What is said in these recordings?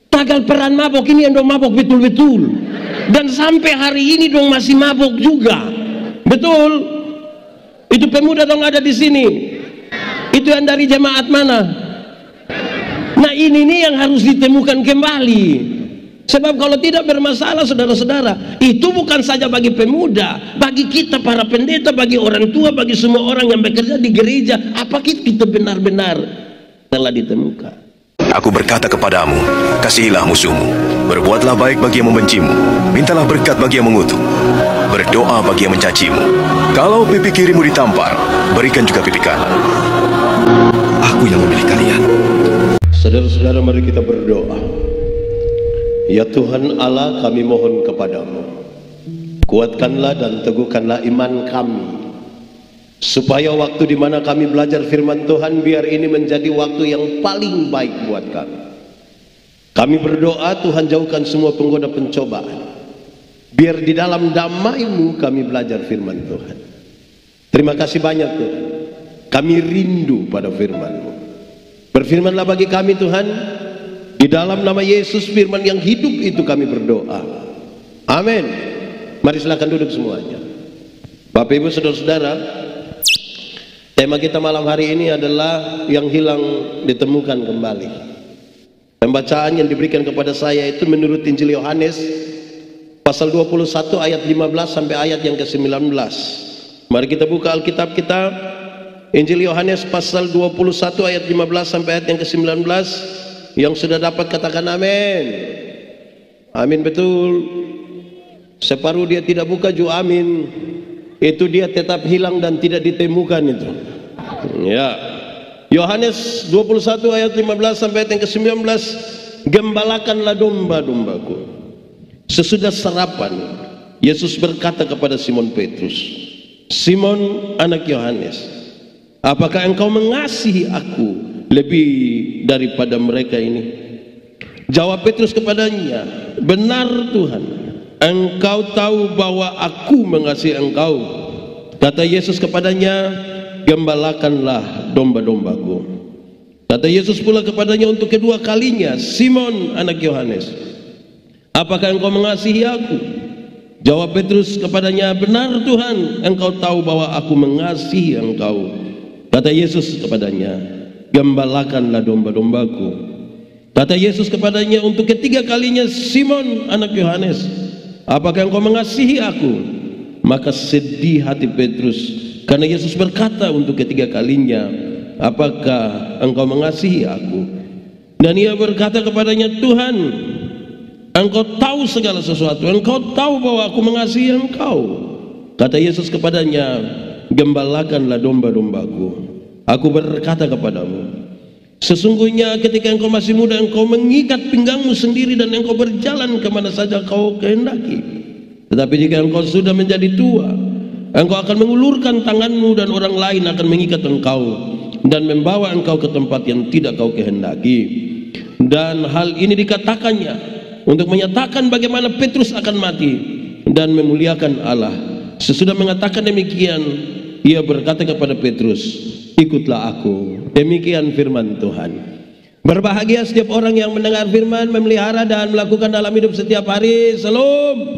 Tagal peran mabok ini yang dong mabok betul-betul. Dan sampai hari ini dong masih mabok juga. Betul? Itu pemuda dong ada di sini. Itu yang dari jemaat mana? Nah ini nih yang harus ditemukan kembali. Sebab kalau tidak bermasalah saudara-saudara, itu bukan saja bagi pemuda, bagi kita para pendeta, bagi orang tua, bagi semua orang yang bekerja di gereja. Apakah kita benar-benar telah ditemukan? Aku berkata kepadamu, kasihilah musuhmu, berbuatlah baik bagi yang membencimu, mintalah berkat bagi yang mengutuk, berdoa bagi yang mencacimu. Kalau pipi kirimu ditampar, berikan juga pipi kanan. Aku yang memilih kalian. Saudara-saudara, mari kita berdoa. Ya Tuhan Allah, kami mohon kepadamu, kuatkanlah dan teguhkanlah iman kami, supaya waktu di mana kami belajar firman Tuhan, biar ini menjadi waktu yang paling baik buat kami. Kami berdoa Tuhan jauhkan semua penggoda pencobaan, biar di dalam damai-Mu kami belajar firman Tuhan. Terima kasih banyak Tuhan, kami rindu pada firman-Mu. Berfirmanlah bagi kami Tuhan, di dalam nama Yesus firman yang hidup itu kami berdoa. Amin. Mari silakan duduk semuanya. Bapak Ibu saudara-saudara, tema kita malam hari ini adalah yang hilang ditemukan kembali. Pembacaan yang diberikan kepada saya itu menurut Injil Yohanes pasal 21 ayat 15 sampai ayat yang ke-19. Mari kita buka Alkitab kita, Injil Yohanes pasal 21 ayat 15 sampai ayat yang ke-19. Yang sudah dapat katakan amin. Amin betul. Separuh dia tidak buka juga amin. Itu dia tetap hilang dan tidak ditemukan itu. Ya. Yohanes 21 ayat 15 sampai ayat yang ke-19. Gembalakanlah domba-dombaku. Sesudah sarapan, Yesus berkata kepada Simon Petrus, Simon anak Yohanes, apakah engkau mengasihi aku lebih daripada mereka ini? Jawab Petrus kepadanya, benar Tuhan, engkau tahu bahwa aku mengasihi engkau. Kata Yesus kepadanya, gembalakanlah domba-dombaku. Kata Yesus pula kepadanya untuk kedua kalinya, Simon anak Yohanes, apakah engkau mengasihi aku? Jawab Petrus kepadanya, benar Tuhan, engkau tahu bahwa aku mengasihi engkau. Kata Yesus kepadanya, gembalakanlah domba-dombaku. Kata Yesus kepadanya untuk ketiga kalinya, Simon anak Yohanes, apakah engkau mengasihi aku? Maka sedih hati Petrus karena Yesus berkata untuk ketiga kalinya, apakah engkau mengasihi aku? Dan ia berkata kepadanya, Tuhan, engkau tahu segala sesuatu, engkau tahu bahwa aku mengasihi engkau. Kata Yesus kepadanya, gembalakanlah domba-dombaku. Aku berkata kepadamu, sesungguhnya ketika engkau masih muda, engkau mengikat pinggangmu sendiri dan engkau berjalan kemana saja kau kehendaki. Tetapi jika engkau sudah menjadi tua, engkau akan mengulurkan tanganmu dan orang lain akan mengikat engkau dan membawa engkau ke tempat yang tidak kau kehendaki. Dan hal ini dikatakannya untuk menyatakan bagaimana Petrus akan mati dan memuliakan Allah. Sesudah mengatakan demikian, ia berkata kepada Petrus, ikutlah aku. Demikian firman Tuhan. Berbahagia setiap orang yang mendengar firman, memelihara dan melakukan dalam hidup setiap hari. Shalom.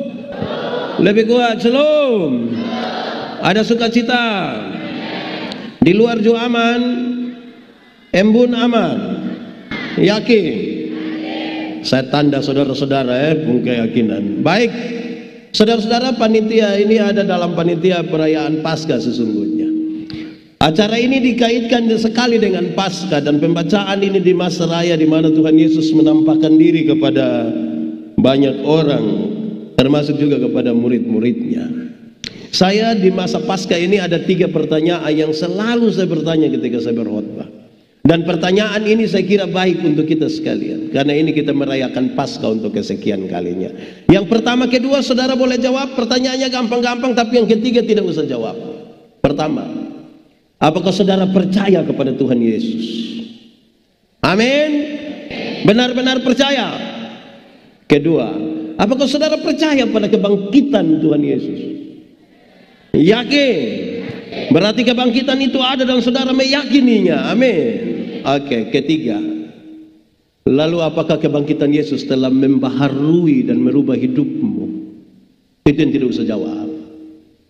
Lebih kuat, shalom. Ada sukacita. Di luar juga aman. Embun aman. Yakin. Saya tanda saudara-saudara punya keyakinan. Baik. Saudara-saudara, panitia ini ada dalam panitia perayaan Paskah sesungguhnya. Acara ini dikaitkan sekali dengan Paskah dan pembacaan ini di masa raya di mana Tuhan Yesus menampakkan diri kepada banyak orang, termasuk juga kepada murid-muridnya. Saya di masa Paskah ini ada 3 pertanyaan yang selalu saya bertanya ketika saya berkhotbah. Dan pertanyaan ini saya kira baik untuk kita sekalian, karena ini kita merayakan Paskah untuk kesekian kalinya. Yang pertama, kedua, saudara boleh jawab. Pertanyaannya gampang-gampang, tapi yang ketiga tidak usah jawab. Pertama, apakah saudara percaya kepada Tuhan Yesus? Amin. Benar-benar percaya. Kedua, apakah saudara percaya pada kebangkitan Tuhan Yesus? Yakin. Berarti kebangkitan itu ada dan saudara meyakininya. Amin. Oke, ketiga, Lalu apakah kebangkitan Yesus telah membaharui dan merubah hidupmu? Itu yang tidak usah jawab.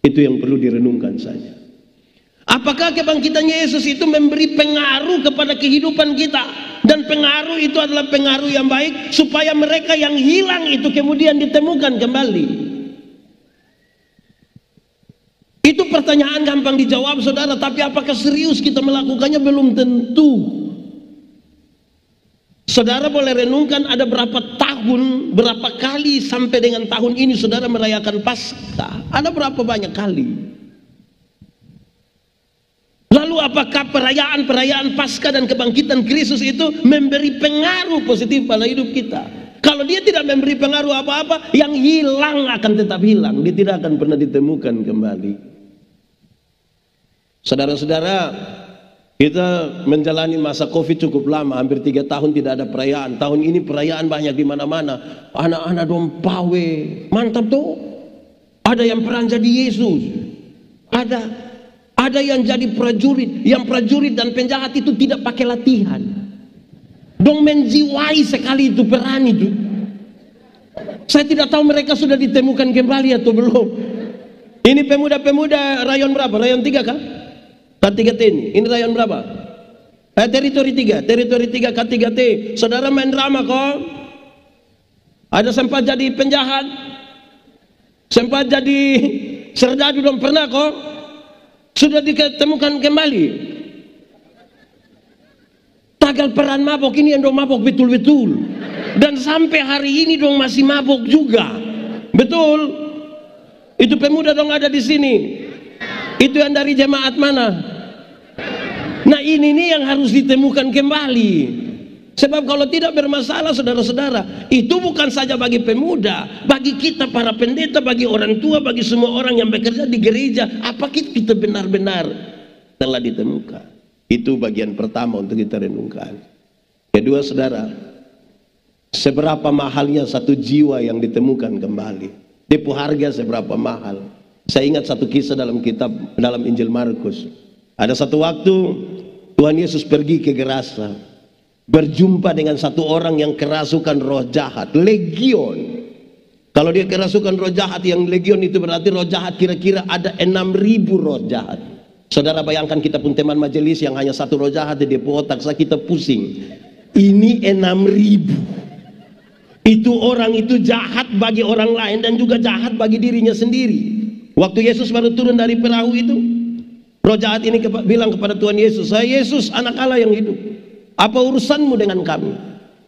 Itu yang perlu direnungkan saja. Apakah kebangkitan Yesus itu memberi pengaruh kepada kehidupan kita? Dan pengaruh itu adalah pengaruh yang baik, supaya mereka yang hilang itu kemudian ditemukan kembali. Itu pertanyaan gampang dijawab, saudara. Tapi apakah serius kita melakukannya? Belum tentu. Saudara boleh renungkan, ada berapa tahun, berapa kali sampai dengan tahun ini saudara merayakan Paskah? Ada berapa banyak kali? Lalu apakah perayaan-perayaan Paskah dan kebangkitan Kristus itu memberi pengaruh positif pada hidup kita? Kalau dia tidak memberi pengaruh apa-apa, yang hilang akan tetap hilang. Dia tidak akan pernah ditemukan kembali. Saudara-saudara, kita menjalani masa Covid cukup lama, hampir 3 tahun tidak ada perayaan. Tahun ini perayaan banyak di mana-mana. Anak-anak dong pawe, mantap tuh. Ada yang peran jadi Yesus. Ada yang jadi prajurit. Yang prajurit dan penjahat itu tidak pakai latihan. Dong menjiwai sekali itu peran itu. Saya tidak tahu mereka sudah ditemukan kembali atau belum. Ini pemuda-pemuda rayon berapa? Rayon 3 kah? K3T ini. Ini rayon berapa? Teritori 3. Teritori 3 K3T. Saudara main drama kok. Ada sempat jadi penjahat. Sempat jadi serdadu dong pernah kok. Sudah ditemukan kembali. Tagal peran mabok ini yang dong mabok betul-betul. Dan sampai hari ini dong masih mabok juga. Betul. Itu pemuda dong ada di sini. Itu yang dari jemaat mana? Nah ini nih yang harus ditemukan kembali. Sebab kalau tidak bermasalah saudara-saudara, itu bukan saja bagi pemuda, bagi kita para pendeta, bagi orang tua, bagi semua orang yang bekerja di gereja. Apakah kita benar-benar telah ditemukan? Itu bagian pertama untuk kita renungkan. Kedua saudara, seberapa mahalnya satu jiwa yang ditemukan kembali? Depo harga seberapa mahal? Saya ingat satu kisah dalam Injil Markus. Ada satu waktu Tuhan Yesus pergi ke Gerasa, berjumpa dengan satu orang yang kerasukan roh jahat, legion. Kalau dia kerasukan roh jahat, yang legion itu berarti roh jahat kira-kira ada 6.000 roh jahat. Saudara bayangkan kita pun teman majelis yang hanya satu roh jahat di otak saya, kita pusing. Ini 6.000. Itu orang itu jahat bagi orang lain dan juga jahat bagi dirinya sendiri. Waktu Yesus baru turun dari perahu itu, roh jahat ini bilang kepada Tuhan Yesus, "Saya Yesus, anak Allah yang hidup. Apa urusanmu dengan kami?"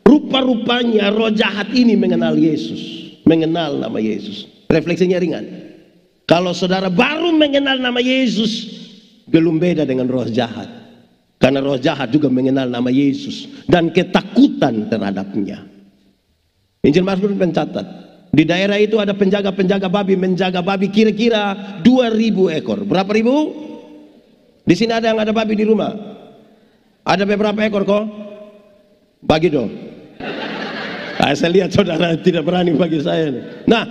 Rupa-rupanya roh jahat ini mengenal Yesus, mengenal nama Yesus. Refleksinya ringan. Kalau saudara baru mengenal nama Yesus, belum beda dengan roh jahat. Karena roh jahat juga mengenal nama Yesus dan ketakutan terhadapnya. Injil Markus mencatat, di daerah itu ada penjaga-penjaga babi, menjaga babi kira-kira 2.000 ekor. Berapa ribu? Di sini ada yang ada babi di rumah? Ada beberapa ekor kok? Bagi dong. Nah, saya lihat saudara tidak berani bagi saya. Nah,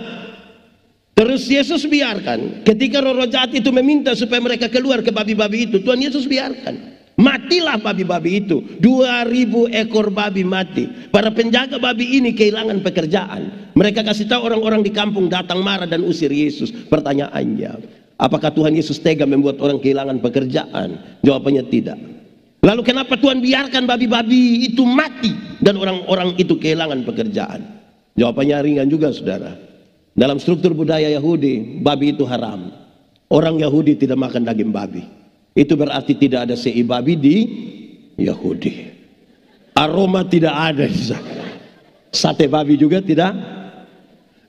terus Yesus biarkan. Ketika roh jahat itu meminta supaya mereka keluar ke babi-babi itu, Tuhan Yesus biarkan. Matilah babi-babi itu. 2.000 ekor babi mati. Para penjaga babi ini kehilangan pekerjaan. Mereka kasih tahu orang-orang di kampung, datang marah dan usir Yesus. Pertanyaannya, apakah Tuhan Yesus tega membuat orang kehilangan pekerjaan? Jawabannya tidak. Lalu kenapa Tuhan biarkan babi-babi itu mati dan orang-orang itu kehilangan pekerjaan? Jawabannya ringan juga saudara. Dalam struktur budaya Yahudi, babi itu haram. Orang Yahudi tidak makan daging babi. Itu berarti tidak ada sei babi di Yahudi. Aroma tidak ada di sana. Sate babi juga tidak.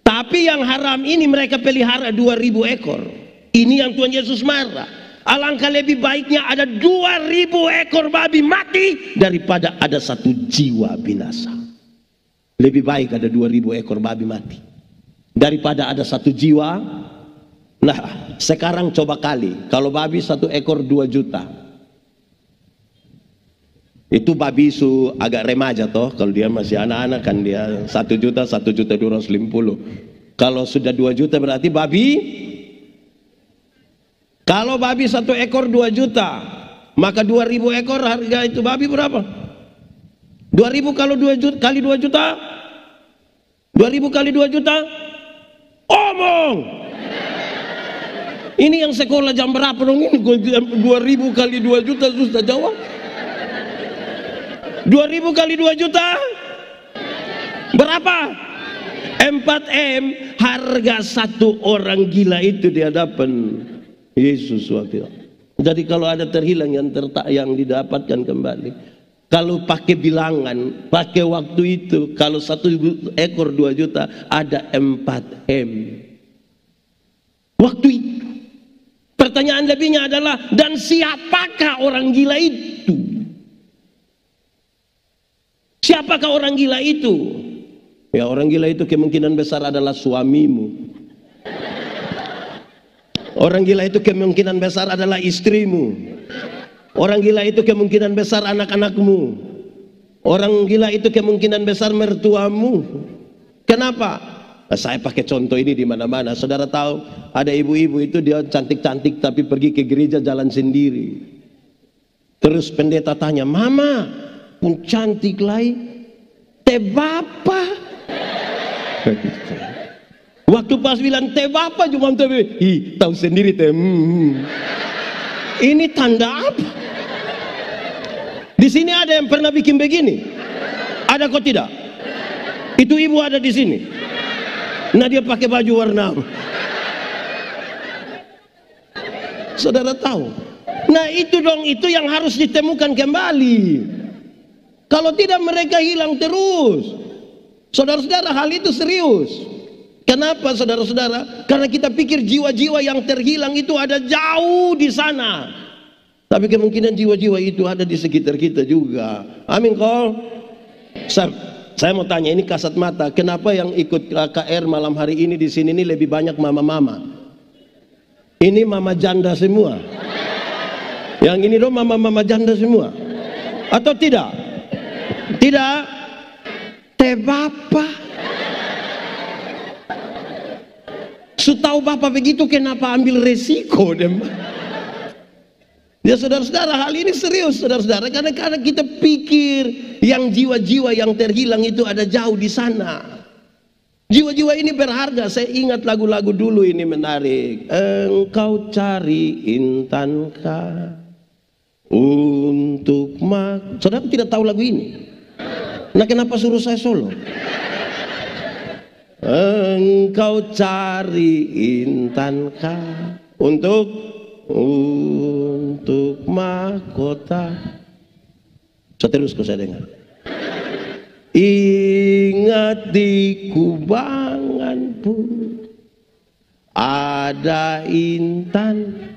Tapi yang haram ini mereka pelihara 2.000 ekor. Ini yang Tuhan Yesus marah. Alangkah lebih baiknya ada 2.000 ekor babi mati daripada ada satu jiwa binasa. Lebih baik ada 2.000 ekor babi mati daripada ada satu jiwa. Nah, sekarang coba kali, kalau babi satu ekor 2 juta. Itu babi su agak remaja toh, kalau dia masih anak-anak kan dia 1 juta, 1.250.000. Kalau sudah 2 juta berarti babi. Kalau babi satu ekor 2 juta, maka 2.000 ekor harga itu babi berapa? 2.000 kalau 2 juta, kali 2 juta? 2.000 kali 2 juta? Omong! Ini yang sekolah jam berapa dong ini? 2.000 kali 2 juta susah jawab. 2.000 kali 2 juta? Berapa? 4M. Harga satu orang gila itu di hadapan Yesus waktu itu. Jadi kalau ada terhilang yang didapatkan kembali, kalau pakai bilangan, pakai waktu itu, kalau 1 ekor 2 juta, ada 4M. Waktu itu. Pertanyaan lebihnya adalah, dan siapakah orang gila itu? Siapakah orang gila itu? Ya, orang gila itu kemungkinan besar adalah suamimu. Orang gila itu kemungkinan besar adalah istrimu. Orang gila itu kemungkinan besar anak-anakmu. Orang gila itu kemungkinan besar mertuamu. Kenapa? Nah, saya pakai contoh ini di mana-mana. Saudara tahu ada ibu-ibu itu dia cantik-cantik tapi pergi ke gereja jalan sendiri. Terus pendeta tanya, "Mama, pun cantik lai, teh bapa." Waktu pas bilang teh bapa cuma teh, tahu sendiri teh. Ini tanda apa? Di sini ada yang pernah bikin begini? Ada kok tidak? Itu ibu ada di sini. Nah, dia pakai baju warna apa? Saudara tahu? Nah, itu dong, itu yang harus ditemukan kembali. Kalau tidak mereka hilang terus. Saudara-saudara, hal itu serius. Kenapa saudara-saudara? Karena kita pikir jiwa-jiwa yang terhilang itu ada jauh di sana. Tapi kemungkinan jiwa-jiwa itu ada di sekitar kita juga. Amin kok. Saya mau tanya, ini kasat mata, kenapa yang ikut KKR malam hari ini di sini ini lebih banyak mama-mama? Ini mama janda semua. Yang ini dong mama-mama janda semua. Atau tidak? Tidak. Teh bapa. Setahu bapak begitu, kenapa ambil resiko? Ya saudara-saudara, hal ini serius saudara-saudara, karena kita pikir yang jiwa-jiwa yang terhilang itu ada jauh di sana. Jiwa-jiwa ini berharga. Saya ingat lagu-lagu dulu ini menarik. Engkau cari intankah untuk Saudara tidak tahu lagu ini? Nah, kenapa suruh saya solo? Engkau cari intankah untuk mahkota. Seterusnya saya dengar. Ingat di kubangan pun ada intan.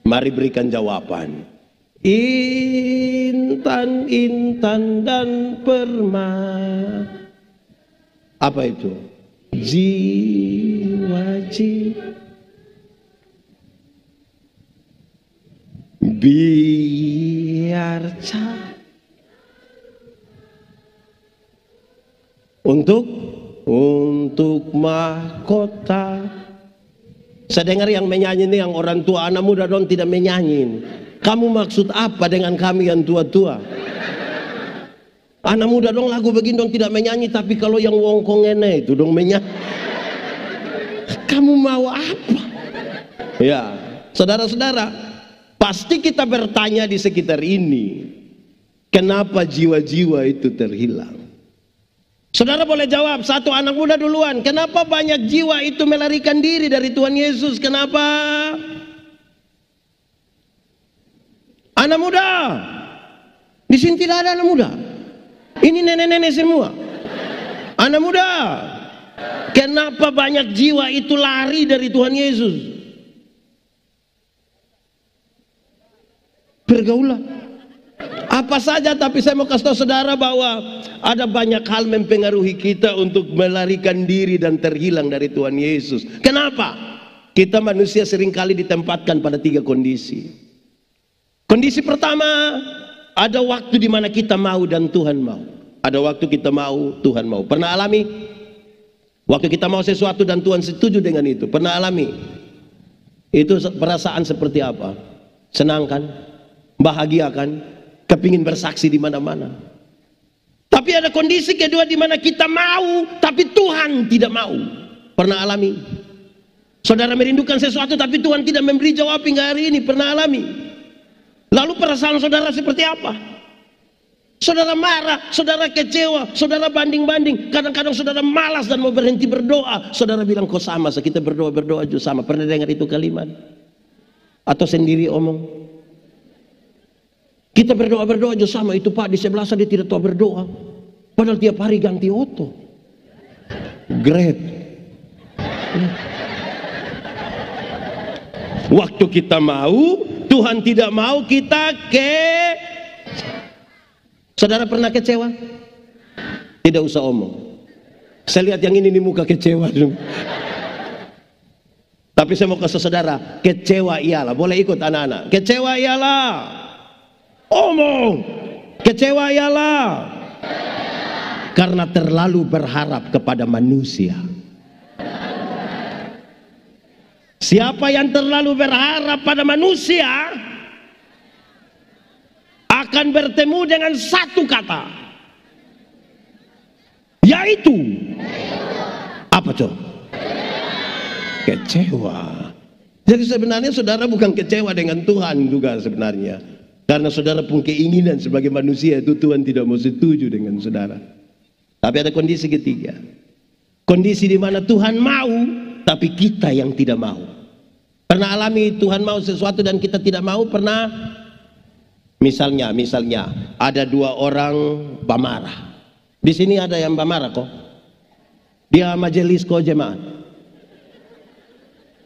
Mari berikan jawaban. Intan, intan dan permata. Apa itu? Jiwa-jiwa. Biar untuk mahkota. Saya dengar yang menyanyi ini yang orang tua, anak muda dong tidak menyanyi. Kamu maksud apa dengan kami yang tua-tua? Anak muda dong lagu begini dong tidak menyanyi, tapi kalau yang wongkong ini itu dong menyanyi. Kamu mau apa? Ya, saudara-saudara, pasti kita bertanya di sekitar ini, kenapa jiwa-jiwa itu terhilang? Saudara boleh jawab, satu anak muda duluan, kenapa banyak jiwa itu melarikan diri dari Tuhan Yesus? Kenapa? Anak muda, di sini tidak ada anak muda. Ini nenek-nenek semua. Anak muda, kenapa banyak jiwa itu lari dari Tuhan Yesus? Pergaulan. Apa saja, tapi saya mau kasih tahu saudara bahwa ada banyak hal mempengaruhi kita untuk melarikan diri dan terhilang dari Tuhan Yesus. Kenapa? Kita manusia seringkali ditempatkan pada 3 kondisi. Kondisi pertama, ada waktu di mana kita mau dan Tuhan mau. Ada waktu kita mau, Tuhan mau. Pernah alami? Waktu kita mau sesuatu dan Tuhan setuju dengan itu. Pernah alami? Itu perasaan seperti apa? Senang kan? Bahagia kan? Kepingin bersaksi di mana-mana. Tapi ada kondisi kedua di mana kita mau, tapi Tuhan tidak mau. Pernah alami? Saudara merindukan sesuatu, tapi Tuhan tidak memberi jawab hingga hari ini. Pernah alami? Lalu perasaan saudara seperti apa? Saudara marah, saudara kecewa, saudara banding-banding. Kadang-kadang saudara malas dan mau berhenti berdoa. Saudara bilang, kok sama, kita berdoa juga sama. Pernah dengar itu kalimat? Atau sendiri omong? Kita berdoa juga sama. Itu Pak di sebelah sana dia tidak tahu berdoa. Padahal tiap hari ganti oto. Great. Waktu kita mau, Tuhan tidak mau, kita Saudara pernah kecewa? Tidak usah omong. Saya lihat yang ini di muka kecewa. Tapi saya mau kasih saudara, kecewa iyalah. Boleh ikut anak-anak. Kecewa iyalah. Omong. Kecewa iyalah. Karena terlalu berharap kepada manusia. Siapa yang terlalu berharap pada manusia akan bertemu dengan satu kata, yaitu apa tuh? Kecewa. Jadi sebenarnya saudara bukan kecewa dengan Tuhan juga sebenarnya, karena saudara pun keinginan sebagai manusia itu Tuhan tidak mau setuju dengan saudara. Tapi ada kondisi ketiga, kondisi di mana Tuhan mau tapi kita yang tidak mau. Pernah alami Tuhan mau sesuatu dan kita tidak mau? Pernah? Misalnya ada dua orang pemarah. Di sini ada yang pemarah kok. Dia majelis kok jemaat.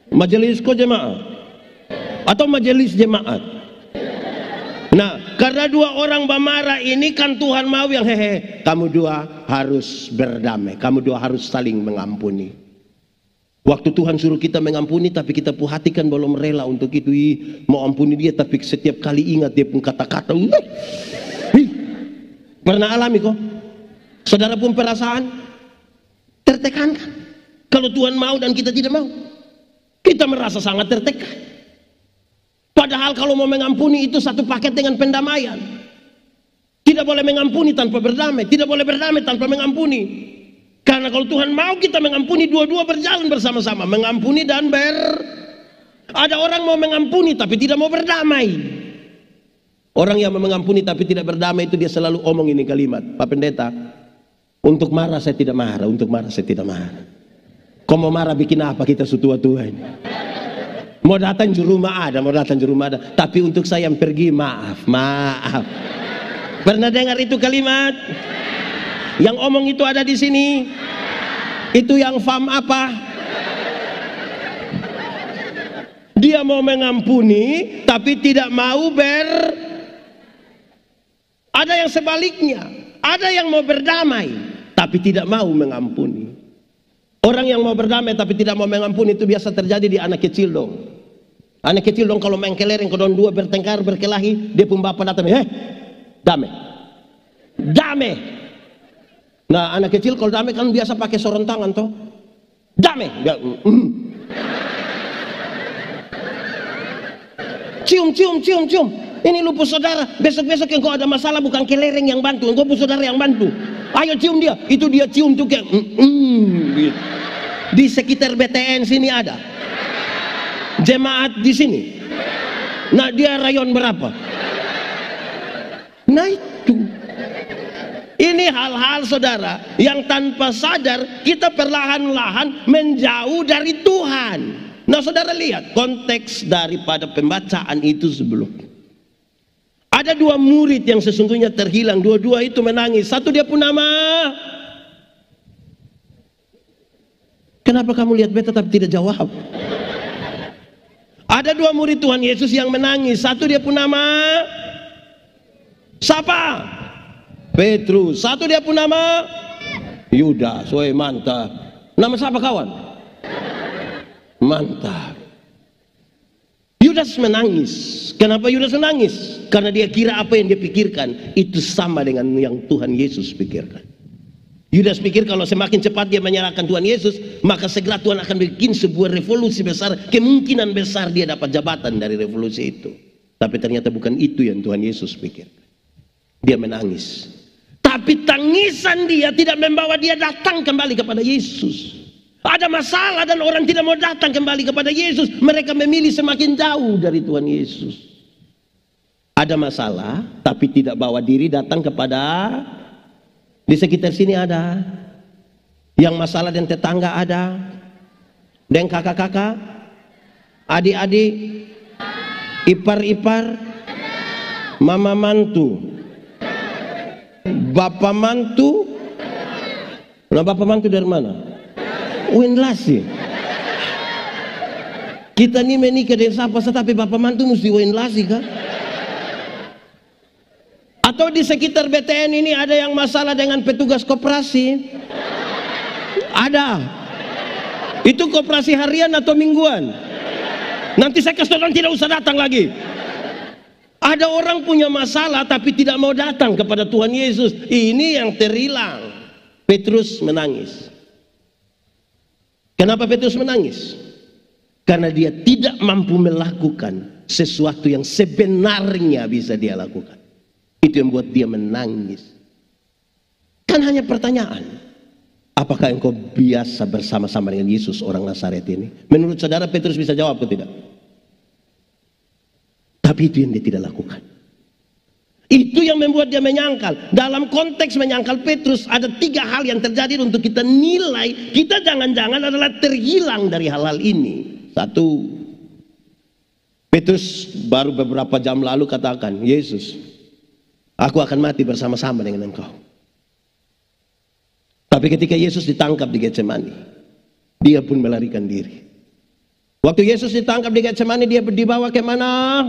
Majelis kok jemaat. Atau majelis jemaat. Nah, karena dua orang pemarah ini kan Tuhan mau yang kamu dua harus berdamai. Kamu dua harus saling mengampuni. Waktu Tuhan suruh kita mengampuni, tapi kita hati kan belum rela untuk itu. Mau ampuni dia, tapi setiap kali ingat dia pun kata-kata. Pernah alami kok? Saudara pun perasaan tertekan kan? Kalau Tuhan mau dan kita tidak mau, kita merasa sangat tertekan. Padahal kalau mau mengampuni itu satu paket dengan pendamaian. Tidak boleh mengampuni tanpa berdamai, tidak boleh berdamai tanpa mengampuni. Karena kalau Tuhan mau kita mengampuni, dua-dua berjalan bersama-sama. Mengampuni dan Ada orang mau mengampuni tapi tidak mau berdamai. Orang yang mau mengampuni tapi tidak berdamai itu dia selalu omong ini kalimat, Pak Pendeta, untuk marah saya tidak marah, untuk marah saya tidak marah. Kau mau marah bikin apa kita setua-tua ini? Mau datang di rumah ada, tapi untuk saya yang pergi maaf. Pernah dengar itu kalimat? Yang omong itu ada di sini. Itu yang faham apa? Dia mau mengampuni tapi tidak mau Ada yang sebaliknya. Ada yang mau berdamai tapi tidak mau mengampuni. Orang yang mau berdamai tapi tidak mau mengampuni itu biasa terjadi di anak kecil dong. Anak kecil dong kalau main kelereng kedon dua bertengkar berkelahi, dia pun bapak datang, damai. Nah anak kecil kalau damai kan biasa pakai sorong tangan toh. Damai. Cium. Ini lupus saudara. Besok-besok yang kau ada masalah bukan kelereng yang bantu, engkau lupus saudara yang bantu. Ayo cium dia. Itu dia cium tuh kayak gitu. Di sekitar BTN sini ada jemaat di sini. Nah dia rayon berapa? Nah itu. Ini hal-hal saudara yang tanpa sadar kita perlahan-lahan menjauh dari Tuhan. Nah saudara lihat konteks daripada pembacaan itu sebelum. Ada dua murid yang sesungguhnya terhilang. Dua-dua itu menangis. Satu dia pun nama. Kenapa kamu lihat beta tapi tidak jawab? Ada dua murid Tuhan Yesus yang menangis. Satu dia pun nama. Siapa? Petrus. Satu dia pun nama Yudas. Woi mantap. Nama siapa kawan? Mantap. Yudas menangis. Kenapa Yudas menangis? Karena dia kira apa yang dia pikirkan itu sama dengan yang Tuhan Yesus pikirkan. Yudas pikir kalau semakin cepat dia menyerahkan Tuhan Yesus, maka segera Tuhan akan bikin sebuah revolusi besar. Kemungkinan besar dia dapat jabatan dari revolusi itu. Tapi ternyata bukan itu yang Tuhan Yesus pikirkan. Dia menangis. Tapi tangisan Tangisan dia tidak membawa dia datang kembali kepada Yesus. Ada masalah dan orang tidak mau datang kembali kepada Yesus. Mereka memilih semakin jauh dari Tuhan Yesus. Ada masalah tapi tidak bawa diri datang kepada. Di sekitar sini ada yang masalah dan tetangga ada, dan kakak-kakak, adik-adik, ipar-ipar, mama mantu, bapak mantu. Nah, bapak mantu dari mana? Wenlasi. Kita ini menikah dengan siapa, tapi bapak mantu mesti wenlasi kan? Atau di sekitar BTN ini ada yang masalah dengan petugas koperasi? Ada. Itu koperasi harian atau mingguan? Nanti saya kasih orang tidak usah datang lagi. Ada orang punya masalah tapi tidak mau datang kepada Tuhan Yesus. Ini yang terhilang. Petrus menangis. Kenapa Petrus menangis? Karena dia tidak mampu melakukan sesuatu yang sebenarnya bisa dia lakukan. Itu yang membuat dia menangis. Kan hanya pertanyaan, apakah engkau biasa bersama-sama dengan Yesus orang Nazaret ini? Menurut saudara Petrus bisa jawab atau tidak? Tapi itu yang dia tidak lakukan. Itu yang membuat dia menyangkal. Dalam konteks menyangkal Petrus ada 3 hal yang terjadi untuk kita nilai. Kita jangan-jangan adalah terhilang dari hal-hal ini. 1, Petrus baru beberapa jam lalu katakan, Yesus, aku akan mati bersama-sama dengan engkau. Tapi ketika Yesus ditangkap di Getsemani, dia pun melarikan diri. Waktu Yesus ditangkap di Getsemani, dia dibawa ke mana?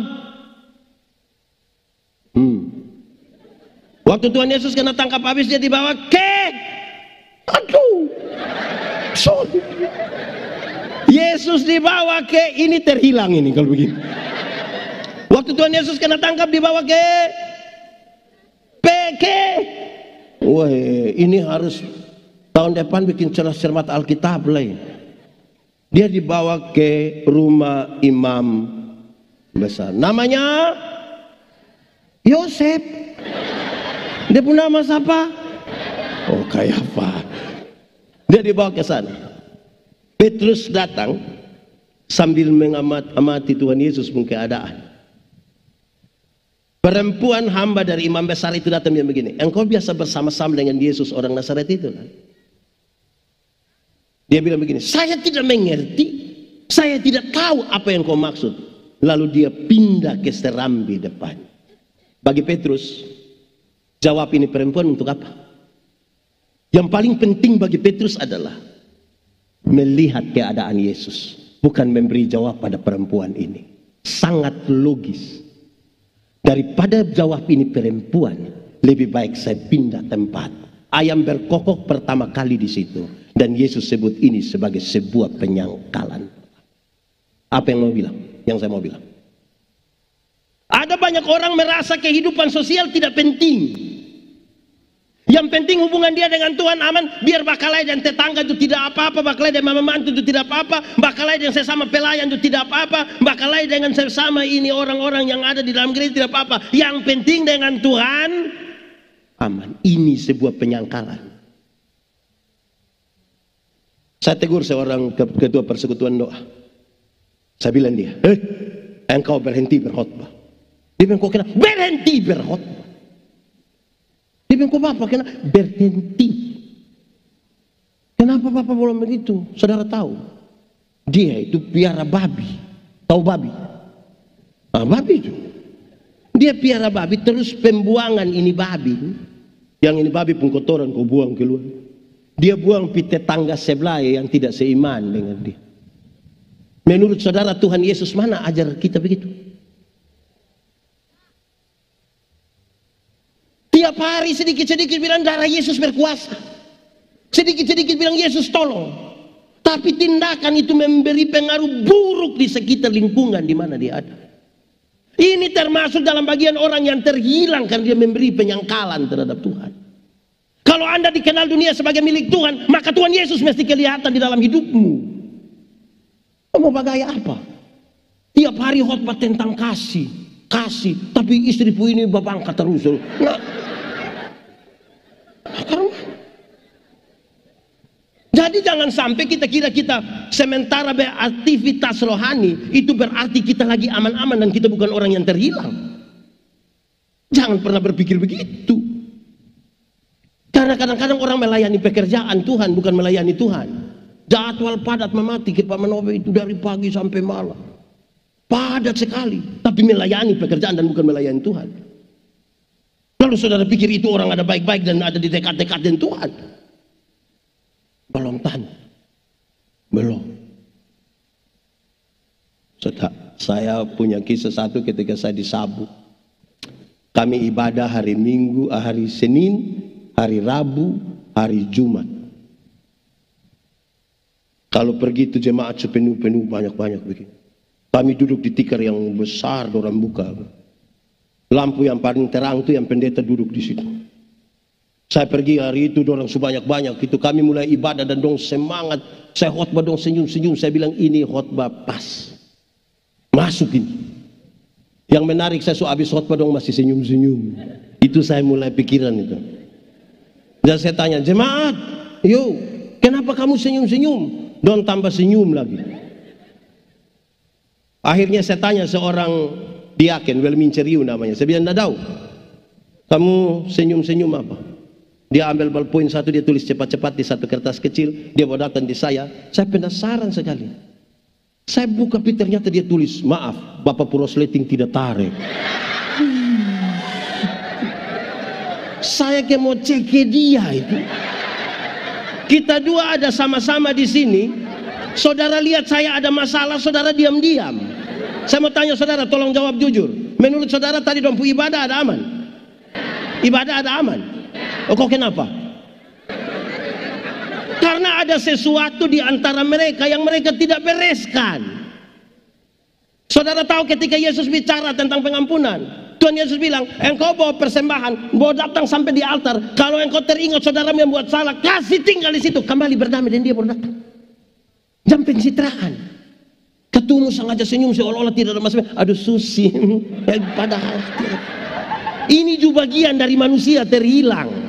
Waktu Tuhan Yesus kena tangkap habis, dia dibawa ke, sorry. Yesus dibawa ke, ini terhilang ini kalau begini. Waktu Tuhan Yesus kena tangkap dibawa ke PK. Wah, ini harus tahun depan bikin cermat Alkitab lah. Dia dibawa ke rumah imam besar. Namanya Yosef. Dia punya nama siapa? Oh, Kayafa. Dia dibawa ke sana. Petrus datang sambil mengamati Tuhan Yesus pun keadaan. Perempuan hamba dari imam besar itu datang dia begini, engkau biasa bersama-sama dengan Yesus orang Nazaret itu kan? Dia bilang begini, saya tidak mengerti, saya tidak tahu apa yang kau maksud. Lalu dia pindah ke serambi depan. Bagi Petrus, jawab ini perempuan untuk apa? Yang paling penting bagi Petrus adalah melihat keadaan Yesus, bukan memberi jawab pada perempuan ini. Sangat logis. Daripada jawab ini perempuan, lebih baik saya pindah tempat. Ayam berkokok pertama kali di situ, dan Yesus sebut ini sebagai sebuah penyangkalan. Apa yang mau bilang? Yang saya mau bilang. Ada banyak orang merasa kehidupan sosial tidak penting. Yang penting hubungan dia dengan Tuhan aman. Biar bakalai dan tetangga itu tidak apa-apa, bakalai dan mama mantu itu tidak apa-apa, bakalai dengan sesama pelayan itu tidak apa-apa, bakalai dengan sesama ini orang-orang yang ada di dalam gereja tidak apa-apa. Yang penting dengan Tuhan aman. Ini sebuah penyangkalan. Saya tegur seorang ketua persekutuan doa. Saya bilang dia, engkau berhenti berkhotbah. Dia bilang, kok kena berhenti berkhotbah? Dia bilang, kok Bapak kena berhenti? Kenapa Bapak belum begitu? Saudara tahu, dia itu piara babi. Tahu babi? Babi itu. Dia piara babi, terus pembuangan ini babi. Yang ini babi pun kotoran kau buang keluar. Dia buang pi tetangga sebelah yang tidak seiman dengan dia. Menurut saudara Tuhan Yesus mana ajar kita begitu? Tiap hari sedikit-sedikit bilang darah Yesus berkuasa. Sedikit-sedikit bilang Yesus tolong. Tapi tindakan itu memberi pengaruh buruk di sekitar lingkungan di mana dia ada. Ini termasuk dalam bagian orang yang terhilang karena dia memberi penyangkalan terhadap Tuhan. Kalau Anda dikenal dunia sebagai milik Tuhan, maka Tuhan Yesus mesti kelihatan di dalam hidupmu. Mau bagaya apa? Tiap hari khotbah tentang kasih, tapi istriku ini bapak angkat terus. Nah, karena Jadi jangan sampai kita kira kita sementara beraktivitas rohani itu berarti kita lagi aman-aman dan kita bukan orang yang terhilang. Jangan pernah berpikir begitu. Karena kadang-kadang orang melayani pekerjaan Tuhan bukan melayani Tuhan. Jadwal padat memati Pak Manobe itu dari pagi sampai malam. Padat sekali, tapi melayani pekerjaan dan bukan melayani Tuhan. Lalu saudara pikir itu orang ada baik-baik dan ada di dekat-dekat dengan Tuhan? Belum tanya. Belum. Saya punya kisah satu ketika saya di Sabu. Kami ibadah hari Minggu, hari Senin, hari Rabu, hari Jumat. Kalau pergi itu jemaat sepenuh-penuh banyak-banyak begini. Kami duduk di tikar yang besar, dorang buka. Lampu yang paling terang itu yang pendeta duduk di situ. Saya pergi hari itu, dorang sebanyak-banyak. Itu kami mulai ibadah dan dong semangat. Saya khotbah dong senyum-senyum. Saya bilang ini khotbah pas. Masuk ini. Yang menarik saya habis khotbah dong masih senyum-senyum. Itu saya mulai pikiran itu. Dan saya tanya, jemaat, yuk, kenapa kamu senyum-senyum? Dong tambah senyum lagi. Akhirnya saya tanya seorang diaken, Welmin Ceriu namanya. Saya bilang, tidak tahu. Kamu senyum-senyum apa? Dia ambil ballpoint satu, dia tulis cepat-cepat di satu kertas kecil. Dia bawa datang di saya penasaran sekali. Saya buka ternyata dia tulis, maaf, Bapak Purosleting tidak tarik. Saya kayak mau cek ke dia itu. Kita dua ada sama-sama di sini. Saudara lihat saya ada masalah, saudara diam-diam. Saya mau tanya saudara, tolong jawab jujur. Menurut saudara tadi dompu ibadah ada aman? Ibadah ada aman? Oh, kok kenapa? Karena ada sesuatu di antara mereka yang mereka tidak bereskan. Saudara tahu ketika Yesus bicara tentang pengampunan, Tuhan Yesus bilang, engkau bawa persembahan, bawa datang sampai di altar. Kalau engkau teringat saudaramu yang buat salah, kasih tinggal di situ, kembali berdamai dan dia baru datang. Jam pencitraan. Ketemu sengaja senyum seolah-olah tidak ada masalah. Aduh susi. Padahal ini juga bagian dari manusia terhilang.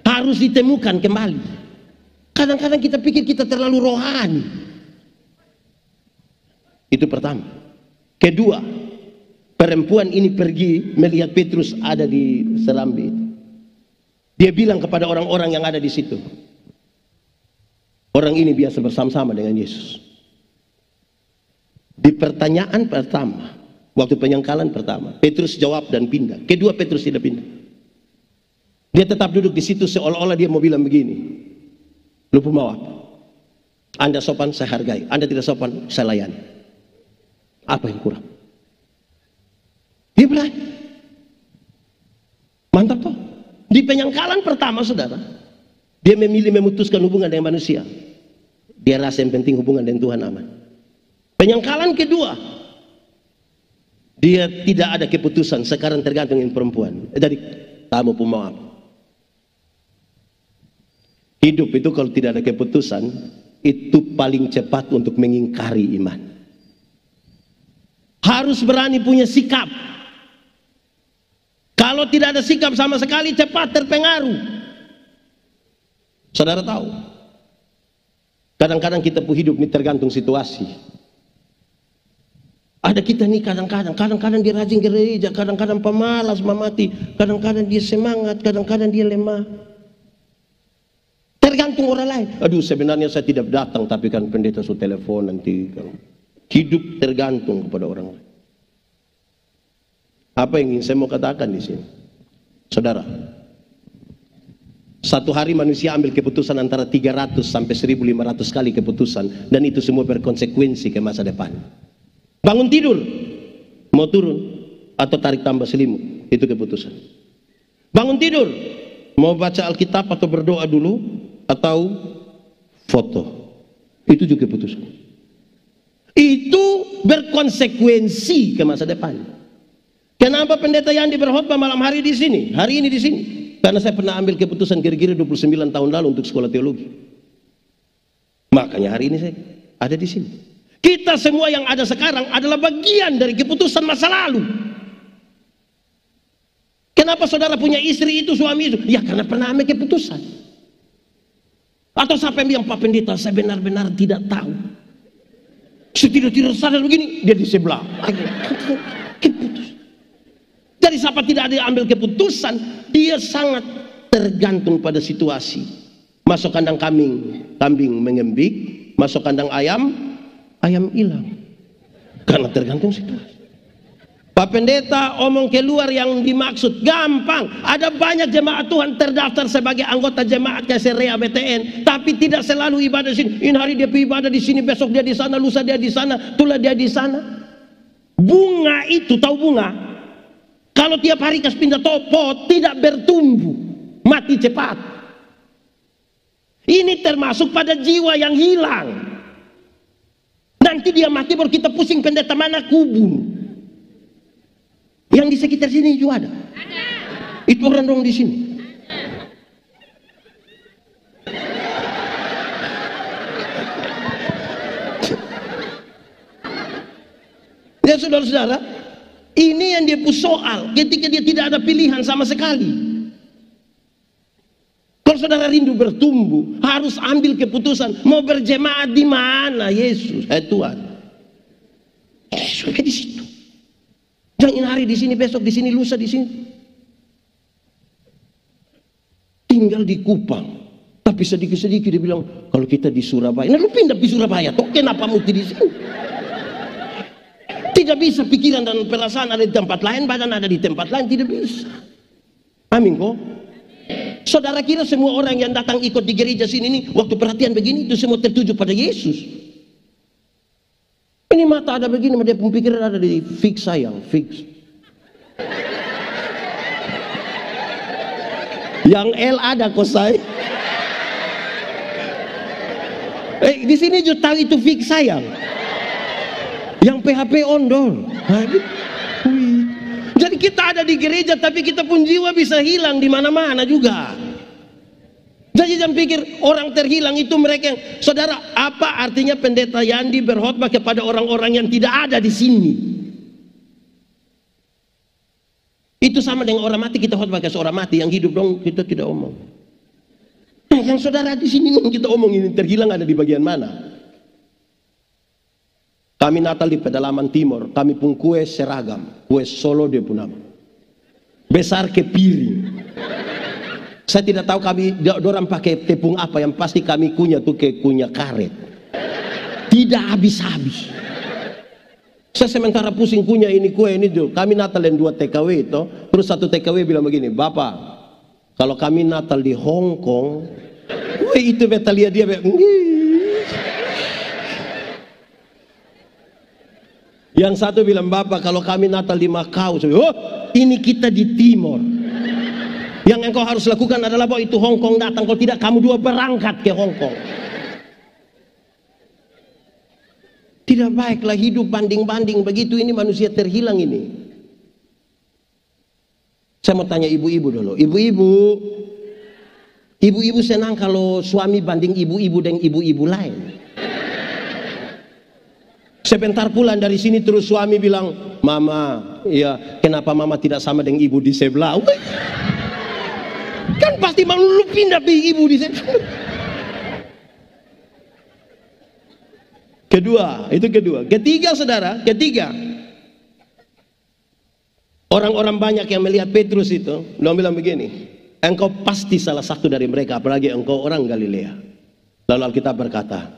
Harus ditemukan kembali. Kadang-kadang kita pikir kita terlalu rohani. Itu pertama. Kedua, perempuan ini pergi melihat Petrus ada di serambi. Dia bilang kepada orang-orang yang ada di situ, orang ini biasa bersama-sama dengan Yesus. Di pertanyaan pertama, waktu penyangkalan pertama, Petrus jawab dan pindah. Kedua, Petrus tidak pindah. Dia tetap duduk di situ seolah-olah dia mau bilang begini, lupa mau apa? Anda sopan, saya hargai. Anda tidak sopan, saya layani. Apa yang kurang? Dia berani. Mantap toh. Di penyangkalan pertama, saudara, dia memilih memutuskan hubungan dengan manusia. Dia rasa yang penting hubungan dengan Tuhan aman. Penyangkalan kedua, dia tidak ada keputusan. Sekarang tergantung dengan perempuan. Jadi kamu pun mau apa? Hidup itu kalau tidak ada keputusan, itu paling cepat untuk mengingkari iman. Harus berani punya sikap. Kalau tidak ada sikap sama sekali, cepat terpengaruh. Saudara tahu, kadang-kadang kita pun hidup ini tergantung situasi. Ada kita nih kadang-kadang dia rajin gereja, kadang-kadang pemalas memati, kadang-kadang dia semangat, kadang-kadang dia lemah. Tergantung orang lain. Aduh, sebenarnya saya tidak datang, tapi kan pendeta suruh telepon nanti. Hidup tergantung kepada orang lain. Apa yang ingin saya mau katakan di sini, saudara? Satu hari manusia ambil keputusan antara 300 sampai 1500 kali keputusan, dan itu semua berkonsekuensi ke masa depan. Bangun tidur, mau turun atau tarik tambah selimut, itu keputusan. Bangun tidur, mau baca Alkitab atau berdoa dulu, atau foto, itu juga keputusan. Itu berkonsekuensi ke masa depan. Kenapa pendeta Yandi berkhotbah malam hari di sini, hari ini di sini? Karena saya pernah ambil keputusan kira-kira 29 tahun lalu untuk sekolah teologi. Makanya hari ini saya ada di sini. Kita semua yang ada sekarang adalah bagian dari keputusan masa lalu. Kenapa saudara punya istri itu, suami itu? Ya karena pernah ambil keputusan. Atau sampai bilang, Pak Pendeta, saya benar-benar tidak tahu. Saya tidak sadar begini, dia di sebelah. Jadi siapa tidak ada yang ambil keputusan, dia sangat tergantung pada situasi. Masuk kandang kambing mengembik. Masuk kandang ayam hilang. Karena tergantung situasi. Pak Pendeta omong keluar yang dimaksud gampang. Ada banyak jemaat Tuhan terdaftar sebagai anggota jemaat KSREA BTN, tapi tidak selalu ibadah di sini. Ini hari dia ibadah di sini, besok dia di sana, lusa dia di sana, tula dia di sana. Bunga itu, tahu bunga? Kalau tiap hari kas pindah topot, tidak bertumbuh, mati cepat. Ini termasuk pada jiwa yang hilang. Nanti dia mati baru kita pusing, pendeta mana kubur. Yang di sekitar sini juga ada. Itu orang dong di sini. Ya saudara-saudara, ini yang dia soal ketika dia tidak ada pilihan sama sekali. Kalau saudara rindu bertumbuh, harus ambil keputusan mau berjemaat di mana, Yesus, Tuhan. Sudah di situ. Jangan hari di sini, besok di sini, lusa di sini. Tinggal di Kupang, tapi sedikit-sedikit dia bilang, kalau kita di Surabaya, nah lu pindah di Surabaya, toh kenapa mesti di sini? Tidak bisa pikiran dan perasaan ada di tempat lain, badan ada di tempat lain, tidak bisa. Amin kok. Saudara kira semua orang yang datang ikut di gereja sini ini, waktu perhatian begini itu semua tertuju pada Yesus? Ini mata ada begini, dia pemikiran ada di fix sayang, fix. Yang L ada kok saya. Di sini juga tahu itu fix sayang. Yang PHP ondol. Jadi kita ada di gereja tapi kita pun jiwa bisa hilang di mana-mana juga. Jadi jangan pikir orang terhilang itu mereka yang, saudara, apa artinya pendeta Yandi berkhotbah kepada orang-orang yang tidak ada di sini? Itu sama dengan orang mati, kita khotbah ke seorang mati, yang hidup dong kita tidak omong. Yang saudara di sini kita omong ini terhilang ada di bagian mana? Kami Natal di pedalaman timur, kami pun kue seragam, kue Solo dia pun nama. Besar ke piring. Saya tidak tahu kami dorang pakai tepung apa, yang pasti kami kunyah tuh kayak kunyah karet. Tidak habis-habis. Saya sementara pusing kunyah ini kue ini tuh. Kami Natal yang 2 TKW itu, terus 1 TKW bilang begini, Bapak, kalau kami Natal di Hong Kong, itu betalia dia. Yang satu bilang, Bapak, kalau kami Natal di Macau, oh, ini kita di Timur. Yang engkau harus lakukan adalah bahwa itu Hong Kong datang, kalau tidak kamu dua berangkat ke Hong Kong. Tidak baiklah hidup banding-banding begitu, ini manusia terhilang ini. Saya mau tanya ibu-ibu dulu. Ibu-ibu senang kalau suami banding ibu-ibu dengan ibu-ibu lain. Sebentar pulang dari sini terus suami bilang, Mama, ya kenapa Mama tidak sama dengan ibu di sebelah? Kan pasti mau lu pindah ibu di sebelah. Kedua. Ketiga, saudara, orang-orang banyak yang melihat Petrus itu, dia bilang begini, engkau pasti salah satu dari mereka, apalagi engkau orang Galilea. Lalu Alkitab berkata,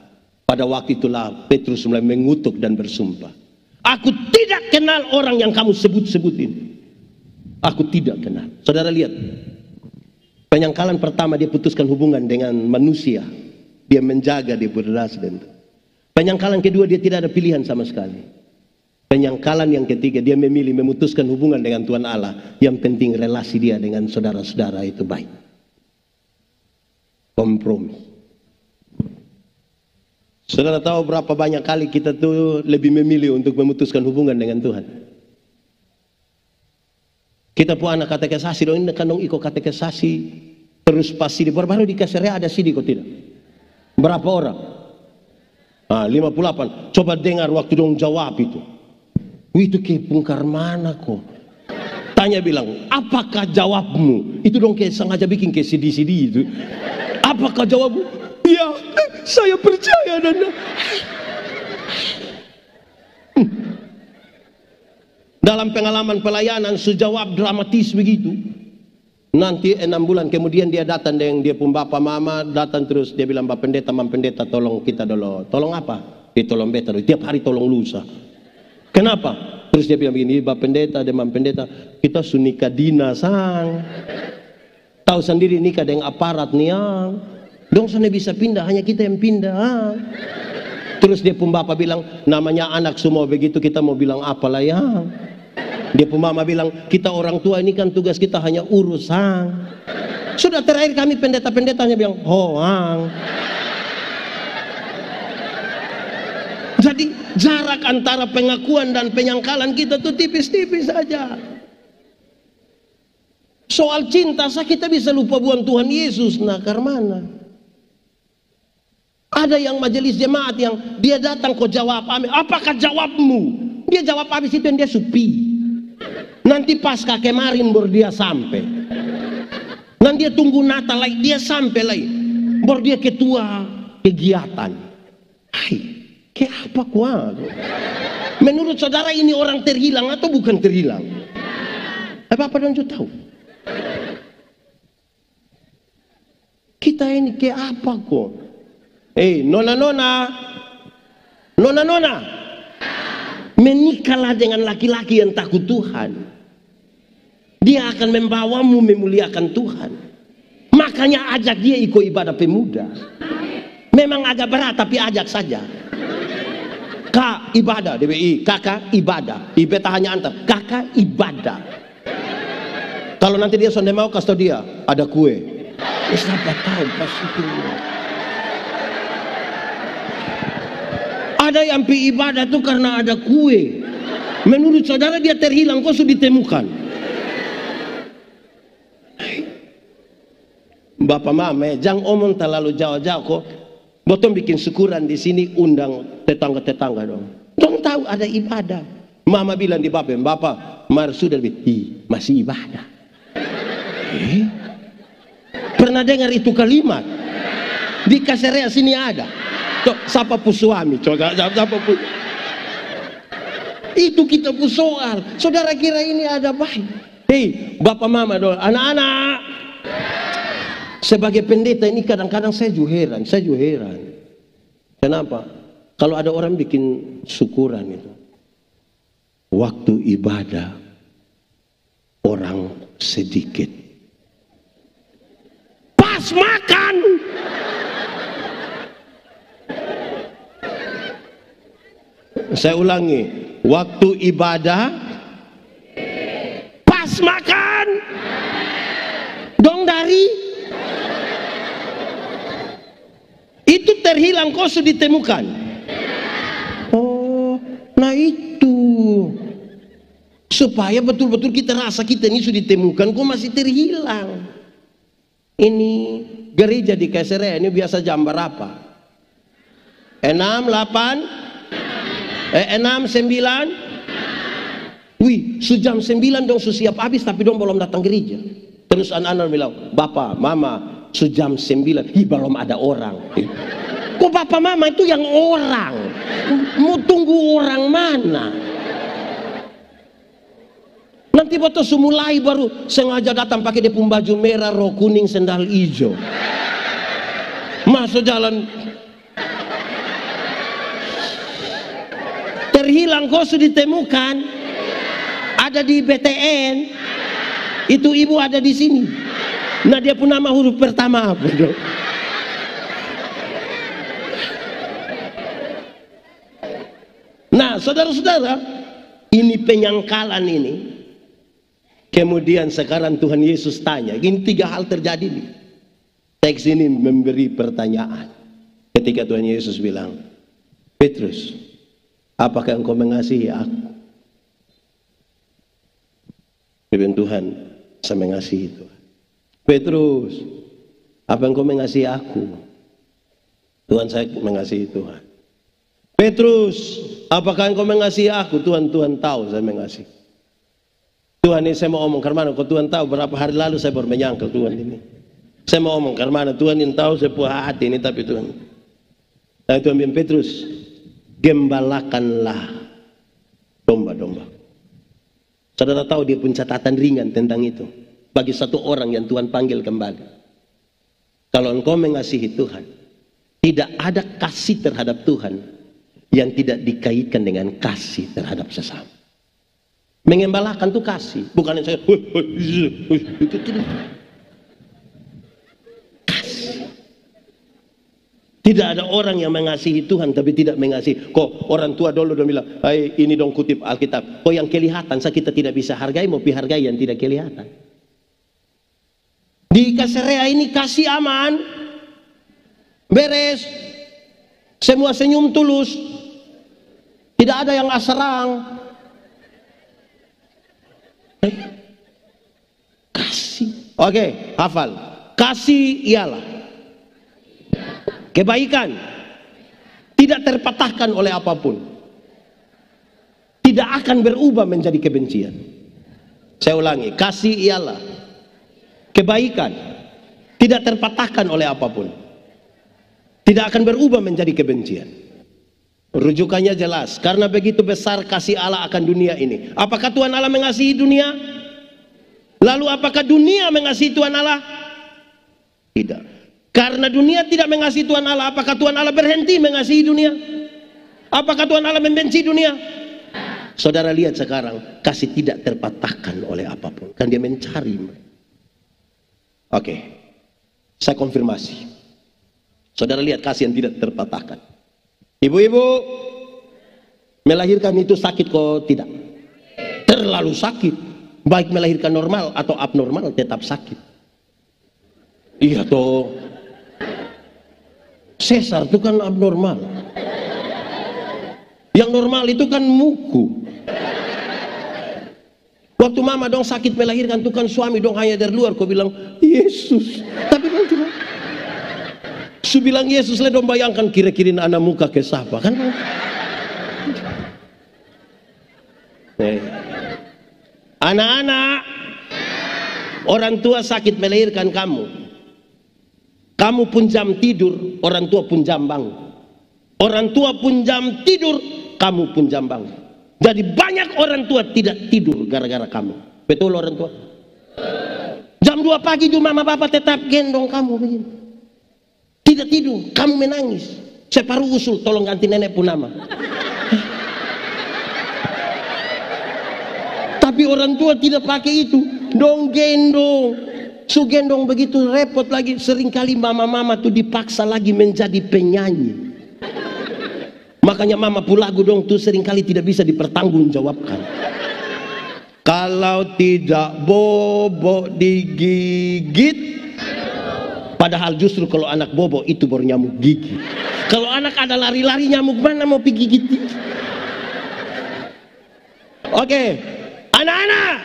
pada waktu itulah Petrus mulai mengutuk dan bersumpah, aku tidak kenal orang yang kamu sebut-sebutin. Aku tidak kenal. Saudara lihat, penyangkalan pertama dia putuskan hubungan dengan manusia. Dia menjaga, dia berdasar. Penyangkalan kedua dia tidak ada pilihan sama sekali. Penyangkalan yang ketiga dia memilih memutuskan hubungan dengan Tuhan Allah. Yang penting relasi dia dengan saudara-saudara itu baik. Kompromi. Saudara tahu berapa banyak kali kita tuh lebih memilih untuk memutuskan hubungan dengan Tuhan. Kita pun anak katekisasi dong, ini kan dong ikut katekisasi terus pasti di baru di KSREA ada sini kok tidak. Berapa orang? 58. Coba dengar waktu dong jawab itu. Itu kayak pungkar mana kok? Tanya bilang, apakah jawabmu? Itu dong kayak sengaja bikin kayak CD itu. Apakah jawabmu? Ya, saya percaya Nana. Dalam pengalaman pelayanan sejawab dramatis begitu. Nanti 6 bulan kemudian dia datang dengan dia pun bapak mama datang terus dia bilang, Pak Pendeta, Mam Pendeta tolong kita dulu. Tolong apa? Tolong beta. Tiap hari tolong lusa. Kenapa? Terus dia bilang begini, Pak Pendeta dan Mam Pendeta, kita sunika dina sang. Tahu sendiri nikah dengan aparat nih yang. Dong sana bisa pindah, hanya kita yang pindah. Terus dia pun bapak bilang, namanya anak semua begitu, kita mau bilang apalah yang. Dia pun mama bilang, kita orang tua ini kan tugas kita hanya urusan. Sudah terakhir kami pendeta-pendetanya bilang, hoang. Jadi jarak antara pengakuan dan penyangkalan kita tuh tipis-tipis saja. Soal cinta kita bisa lupa buang Tuhan Yesus, nah karena ada yang majelis jemaat yang dia datang kau jawab amin. Apakah jawabmu? Dia jawab habis itu yang dia supi. Nanti pasca kemarin baru dia sampai. Nanti dia tunggu Natal lagi dia sampai lagi. Baru dia ketua kegiatan. Hai, kayak apa kuat? Menurut saudara ini orang terhilang atau bukan terhilang? Apa dong tahu? Kita ini kayak apa kok? Nona-nona, menikahlah dengan laki-laki yang takut Tuhan. Dia akan membawamu memuliakan Tuhan. Makanya ajak dia ikut ibadah pemuda. Memang agak berat tapi ajak saja. Kak ibadah, DBI, kakak ibadah. Ibeta hanya antar, kakak ibadah. Kalau nanti dia sonde mau kasih tau dia, ada kue. Siapa tahu pasti itu. Ada yang pi ibadah tuh karena ada kue. Menurut saudara dia terhilang, kok sudah ditemukan. Bapak mama, jangan omong terlalu jauh-jauh kok. Botong bikin syukuran di sini, undang tetangga-tetangga dong. Dong tahu ada ibadah. Mama bilang di bapak, Mar sudah masih ibadah. Pernah dengar itu kalimat? Di Kaserea sini ada. Siapa pu suami? Siapa pu? Itu kita pu soal. Saudara kira ini ada baik? Bapak mama dong, anak-anak. Sebagai pendeta ini kadang-kadang saya juga heran. Kenapa? Kalau ada orang bikin syukuran itu, waktu ibadah orang sedikit, pas makan. Saya ulangi, waktu ibadah pas makan dong dari itu terhilang kok sudah ditemukan. Oh, nah itu supaya betul-betul kita rasa kita ini sudah ditemukan kok masih terhilang. Ini gereja di Kaserea ini biasa jam berapa? 6, 8 6, 9. Wih, sejam 9 dong siap habis tapi dong belum datang gereja. Terus anak-anak bilang, Bapak, Mama, sejam 9. Belum ada orang. Kok Bapak Mama itu yang orang? Mau tunggu orang mana? Nanti waktu semulai baru sengaja datang pakai dia pun baju merah, rok kuning, sendal hijau. Masuk jalan. Terhilang kok sudah ditemukan. Ada di BTN. Itu ibu ada di sini. Nah dia pun nama huruf pertama apa dong? Nah saudara-saudara, ini penyangkalan ini. Kemudian sekarang Tuhan Yesus tanya, ini 3 hal terjadi nih. Teks ini memberi pertanyaan. Ketika Tuhan Yesus bilang, Petrus, apakah engkau mengasihi aku? Dia Tuhan, saya mengasihi Tuhan. Petrus, apa engkau mengasihi aku? Tuhan, saya mengasihi Tuhan. Petrus, apakah engkau mengasihi aku? Tuhan tahu saya mengasihi. Tuhan ini saya mau omong karena kau Tuhan tahu berapa hari lalu saya baru menyangkal Tuhan ini. Saya mau ngomong karena mana Tuhan yang tahu sebuah hati ini, tapi Tuhan. Nah, Tuhan bilang Petrus, gembalakanlah domba-domba. Saudara tahu dia punya catatan ringan tentang itu. Bagi satu orang yang Tuhan panggil kembali. Kalau engkau mengasihi Tuhan, tidak ada kasih terhadap Tuhan yang tidak dikaitkan dengan kasih terhadap sesama. Mengembalakan itu kasih, bukan yang saya itu tidak. Kasih. Tidak ada orang yang mengasihi Tuhan tapi tidak mengasihi. Kok orang tua dulu udah bilang, "Hai, ini dong kutip Alkitab. Kok yang kelihatan kita tidak bisa hargai, mau hargai yang tidak kelihatan." Di Kaisarea ini kasih aman, beres, semua senyum tulus, tidak ada yang asrang. Kasih. Oke, hafal. Kasih ialah kebaikan, tidak terpatahkan oleh apapun, tidak akan berubah menjadi kebencian. Saya ulangi, kasih ialah kebaikan, tidak terpatahkan oleh apapun, tidak akan berubah menjadi kebencian. Rujukannya jelas, karena begitu besar kasih Allah akan dunia ini. Apakah Tuhan Allah mengasihi dunia? Lalu apakah dunia mengasihi Tuhan Allah? Tidak. Karena dunia tidak mengasihi Tuhan Allah, apakah Tuhan Allah berhenti mengasihi dunia? Apakah Tuhan Allah membenci dunia? Saudara lihat sekarang, kasih tidak terpatahkan oleh apapun, kan dia mencari. Oke, saya konfirmasi. Saudara lihat kasih yang tidak terpatahkan. Ibu-ibu, melahirkan itu sakit kok? Tidak. Terlalu sakit. Baik melahirkan normal atau abnormal tetap sakit. Iya toh. Sesar itu kan abnormal. Yang normal itu kan muku. Waktu mama dong sakit melahirkan tuh kan suami dong hanya dari luar kau bilang Yesus. Tapi dong tidak. Su bilang Yesus le dong bayangkan kira-kira anak muka ke siapa kan? Anak-anak, orang tua sakit melahirkan kamu. Kamu pun jam tidur, orang tua pun jam bangun. Orang tua pun jam tidur, kamu pun jam bangun. Jadi banyak orang tua tidak tidur gara-gara kamu. Betul orang tua? Jam 2 pagi itu mama papa tetap gendong kamu begini. Tidak tidur, kamu menangis. Separuh usul, tolong ganti nenek pun nama. Tapi orang tua tidak pakai itu, dong gendong. Su gendong begitu repot lagi. Seringkali mama-mama tuh dipaksa lagi menjadi penyanyi. Makanya mama pulagu dong tuh seringkali tidak bisa dipertanggungjawabkan. Kalau tidak bobo digigit. Padahal justru kalau anak bobo itu baru nyamuk gigi. Kalau anak ada lari-lari nyamuk mana mau pergi gigit. Oke, anak-anak.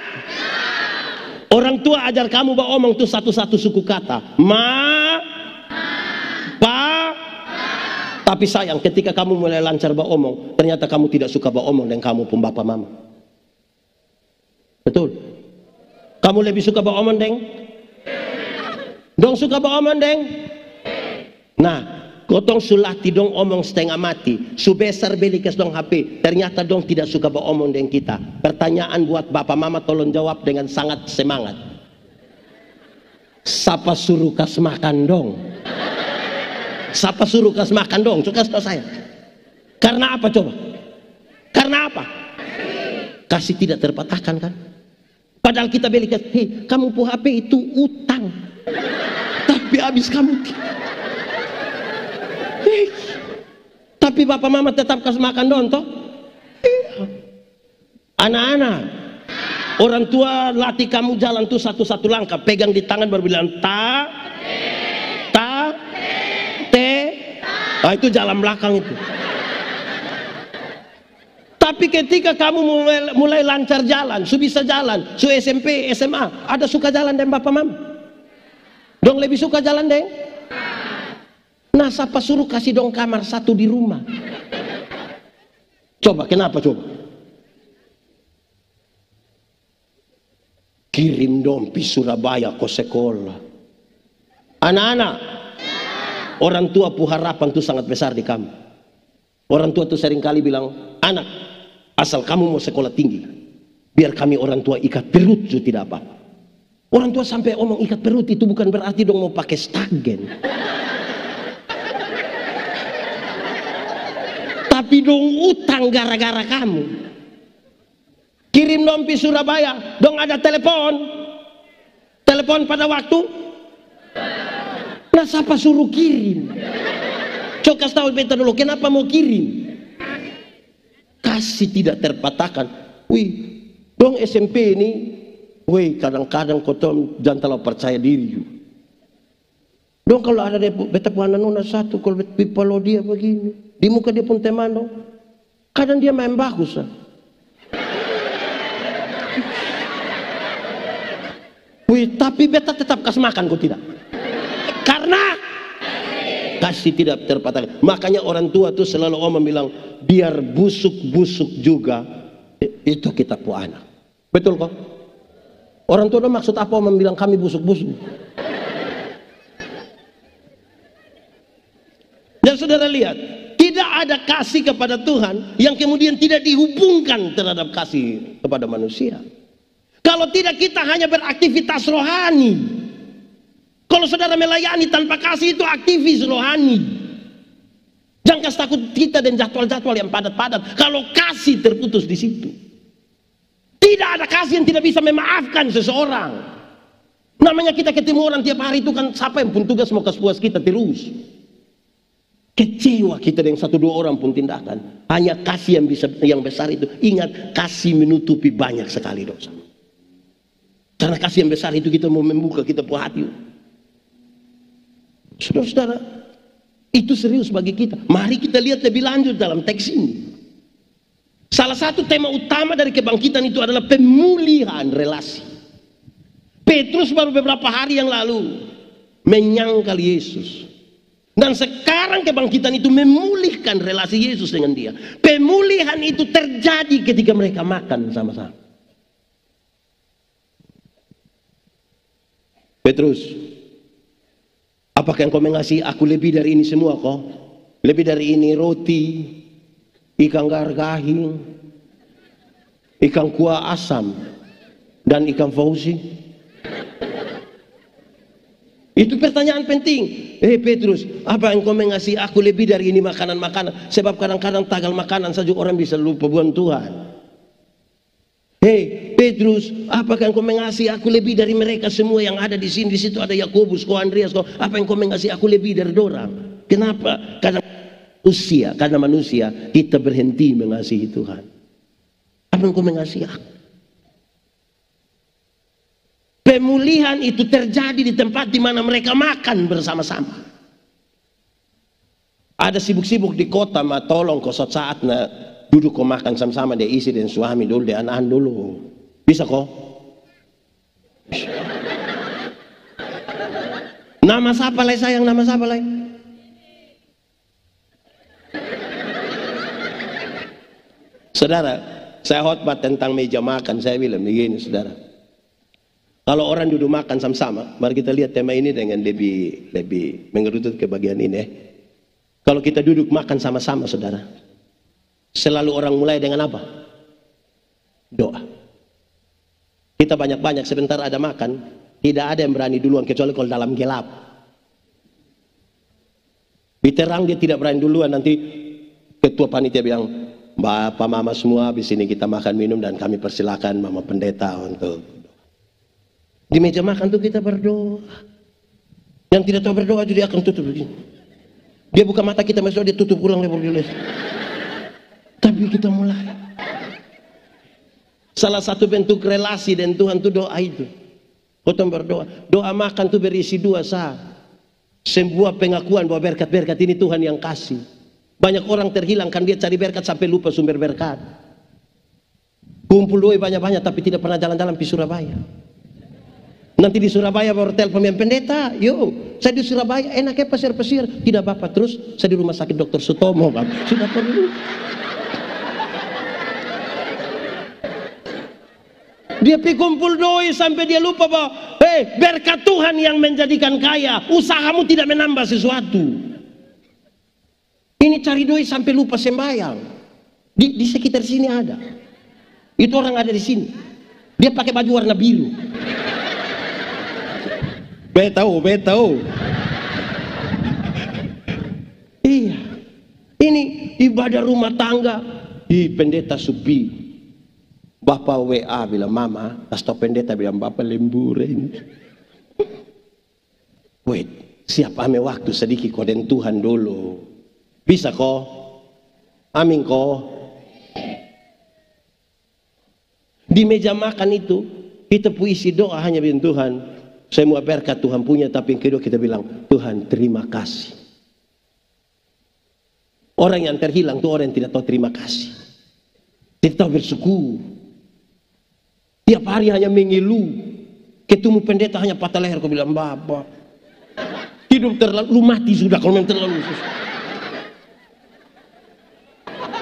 Orang tua ajar kamu bawa omong tuh satu-satu suku kata. Ma, pa. Tapi sayang ketika kamu mulai lancar bawa omong, ternyata kamu tidak suka bawa omong dan kamu pun bapak mama. Betul? Kamu lebih suka bawa omong deng? Dong suka bawa omong deng? Nah, gotong sulati dong omong setengah mati. Subesar belikes dong HP. Ternyata dong tidak suka bawa omong deng kita. Pertanyaan buat bapak mama tolong jawab dengan sangat semangat. Siapa suruh kas makan dong? Siapa suruh kas makan dong? Suka saya. Karena apa coba? Karena apa? Kasih tidak terpatahkan kan? Padahal kita belikes, hei kamu pu HP itu utang. Tapi habis kamu tapi bapak mama tetap kasih makan dong toh. Anak-anak, orang tua latih kamu jalan tuh satu-satu langkah, pegang di tangan baru bilang ta te. Nah, itu jalan belakang itu. Tapi ketika kamu mulai lancar jalan, su bisa jalan, su SMP, SMA, ada suka jalan dengan bapak mama? Dong lebih suka jalan deng? Nah, siapa suruh kasih dong kamar satu di rumah? Coba, kenapa coba? Kirim dong pi Surabaya ke sekolah. Anak-anak, orang tua harapan itu sangat besar di kamu. Orang tua itu seringkali bilang, anak, asal kamu mau sekolah tinggi, biar kami orang tua ikat perut itu tidak apa. Orang tua sampai omong ikat perut itu bukan berarti dong mau pakai stagen. Tapi dong utang gara-gara kamu. Kirim dong pi Surabaya, dong ada telepon. Telepon pada waktu. Nah siapa suruh kirim? Coba kasih tahu beta dulu, kenapa mau kirim? Kasih tidak terpatahkan. Wih, dong SMP ini, wih kadang-kadang kau jangan terlalu percaya diri. Dong kalau ada beta puan nona satu, kalau dia begini, di muka dia pun teman dong. Kadang dia main bagus. Wih, tapi beta tetap kasih makan kau tidak. Karena kasih tidak terpatahkan. Makanya orang tua tuh selalu omong bilang, biar busuk-busuk juga itu kita pu anak. Betul kok? Orang tua tuh maksud apa omong bilang kami busuk-busuk? Dan saudara lihat, tidak ada kasih kepada Tuhan yang kemudian tidak dihubungkan terhadap kasih kepada manusia. Kalau tidak kita hanya beraktivitas rohani. Kalau saudara melayani tanpa kasih itu aktivis rohani. Jangan kasih takut kita dan jadwal-jadwal yang padat-padat. Kalau kasih terputus di situ. Tidak ada kasih yang tidak bisa memaafkan seseorang. Namanya kita ketemu orang tiap hari itu kan siapa yang pun tugas mau puas kita terus. Kecewa kita dengan 1-2 orang pun tindakan. Hanya kasih yang besar itu. Ingat, kasih menutupi banyak sekali dosa. Karena kasih yang besar itu kita mau membuka kita puas hati. Saudara-saudara, itu serius bagi kita. Mari kita lihat lebih lanjut dalam teks ini. Salah satu tema utama dari kebangkitan itu adalah pemulihan relasi. Petrus baru beberapa hari yang lalu menyangkal Yesus. Dan sekarang kebangkitan itu memulihkan relasi Yesus dengan dia. Pemulihan itu terjadi ketika mereka makan sama-sama. Petrus, apakah engkau mengasihi aku lebih dari ini semua kok? Lebih dari ini roti, ikan gargahing, ikan kuah asam, dan ikan fauzi? Itu pertanyaan penting. Petrus, apa engkau mengasihi aku lebih dari ini makanan-makanan? Sebab kadang-kadang tagal makanan saja orang bisa lupa bukan Tuhan. Petrus, apakah engkau mengasihi aku lebih dari mereka semua yang ada di sini? Di situ ada Yakobus, kau Andreas, kau. Apa engkau mengasihi aku lebih dari dorang? Kenapa? Karena manusia kita berhenti mengasihi Tuhan. Apa engkau mengasihi aku? Pemulihan itu terjadi di tempat di mana mereka makan bersama-sama. Ada sibuk-sibuk di kota, ma tolong kau saat duduk kau makan sama-sama dia isi dan suami dulu, dia anak dulu. Bisa kok? Nama siapa lagi sayang? Nama siapa lagi? Saudara, saya khotbah tentang meja makan. Saya bilang begini, saudara. Kalau orang duduk makan sama-sama, mari kita lihat tema ini dengan lebih mengerucut ke bagian ini. Kalau kita duduk makan sama-sama, saudara, selalu orang mulai dengan apa? Doa. Kita banyak-banyak sebentar ada makan, tidak ada yang berani duluan kecuali kalau dalam gelap. Di terang dia tidak berani duluan, nanti ketua panitia bilang, Bapak Mama semua habis ini kita makan minum dan kami persilakan Mama Pendeta untuk di meja makan tuh kita berdoa. Yang tidak tahu berdoa juga dia akan tutup begini. Dia buka mata kita masuk dia tutup ulang lebar. Tapi kita mulai. Salah satu bentuk relasi dengan Tuhan itu doa itu. Kita berdoa. Doa makan itu berisi 2 saat. Sebuah pengakuan bahwa berkat-berkat ini Tuhan yang kasih. Banyak orang terhilang kan dia cari berkat sampai lupa sumber berkat. Kumpul doa banyak-banyak tapi tidak pernah jalan-jalan di Surabaya. Nanti di Surabaya baru telepon pendeta, yo, saya di Surabaya, enaknya pasir-pasir, tidak apa-apa. Terus saya di rumah sakit Dr. Sutomo, Pak. Sudah perlu. Dia pergi kumpul doi sampai dia lupa bahwa berkat Tuhan yang menjadikan kaya. Usahamu tidak menambah sesuatu. Ini cari doi sampai lupa sembahyang. Di sekitar sini ada. Itu orang ada di sini. Dia pakai baju warna biru. Tahu. Iya. Ini ibadah rumah tangga. Pendeta Supi. Bapak WA bilang, Mama, kasih tau pendeta bilang, Bapak lembur ini. Wait, siap ame waktu sedikit kau dan Tuhan dulu. Bisa kok? Amin kok? Di meja makan itu, kita puisi doa hanya bilang, Tuhan, semua berkat Tuhan punya, tapi yang kedua kita bilang, Tuhan terima kasih. Orang yang terhilang itu orang yang tidak tahu terima kasih. Tidak tahu bersyukur. Tiap hari hanya mengeluh. Ketemu pendeta hanya patah leher. Kau bilang, Bapak, hidup terlalu mati sudah kalau memang terlalu susah.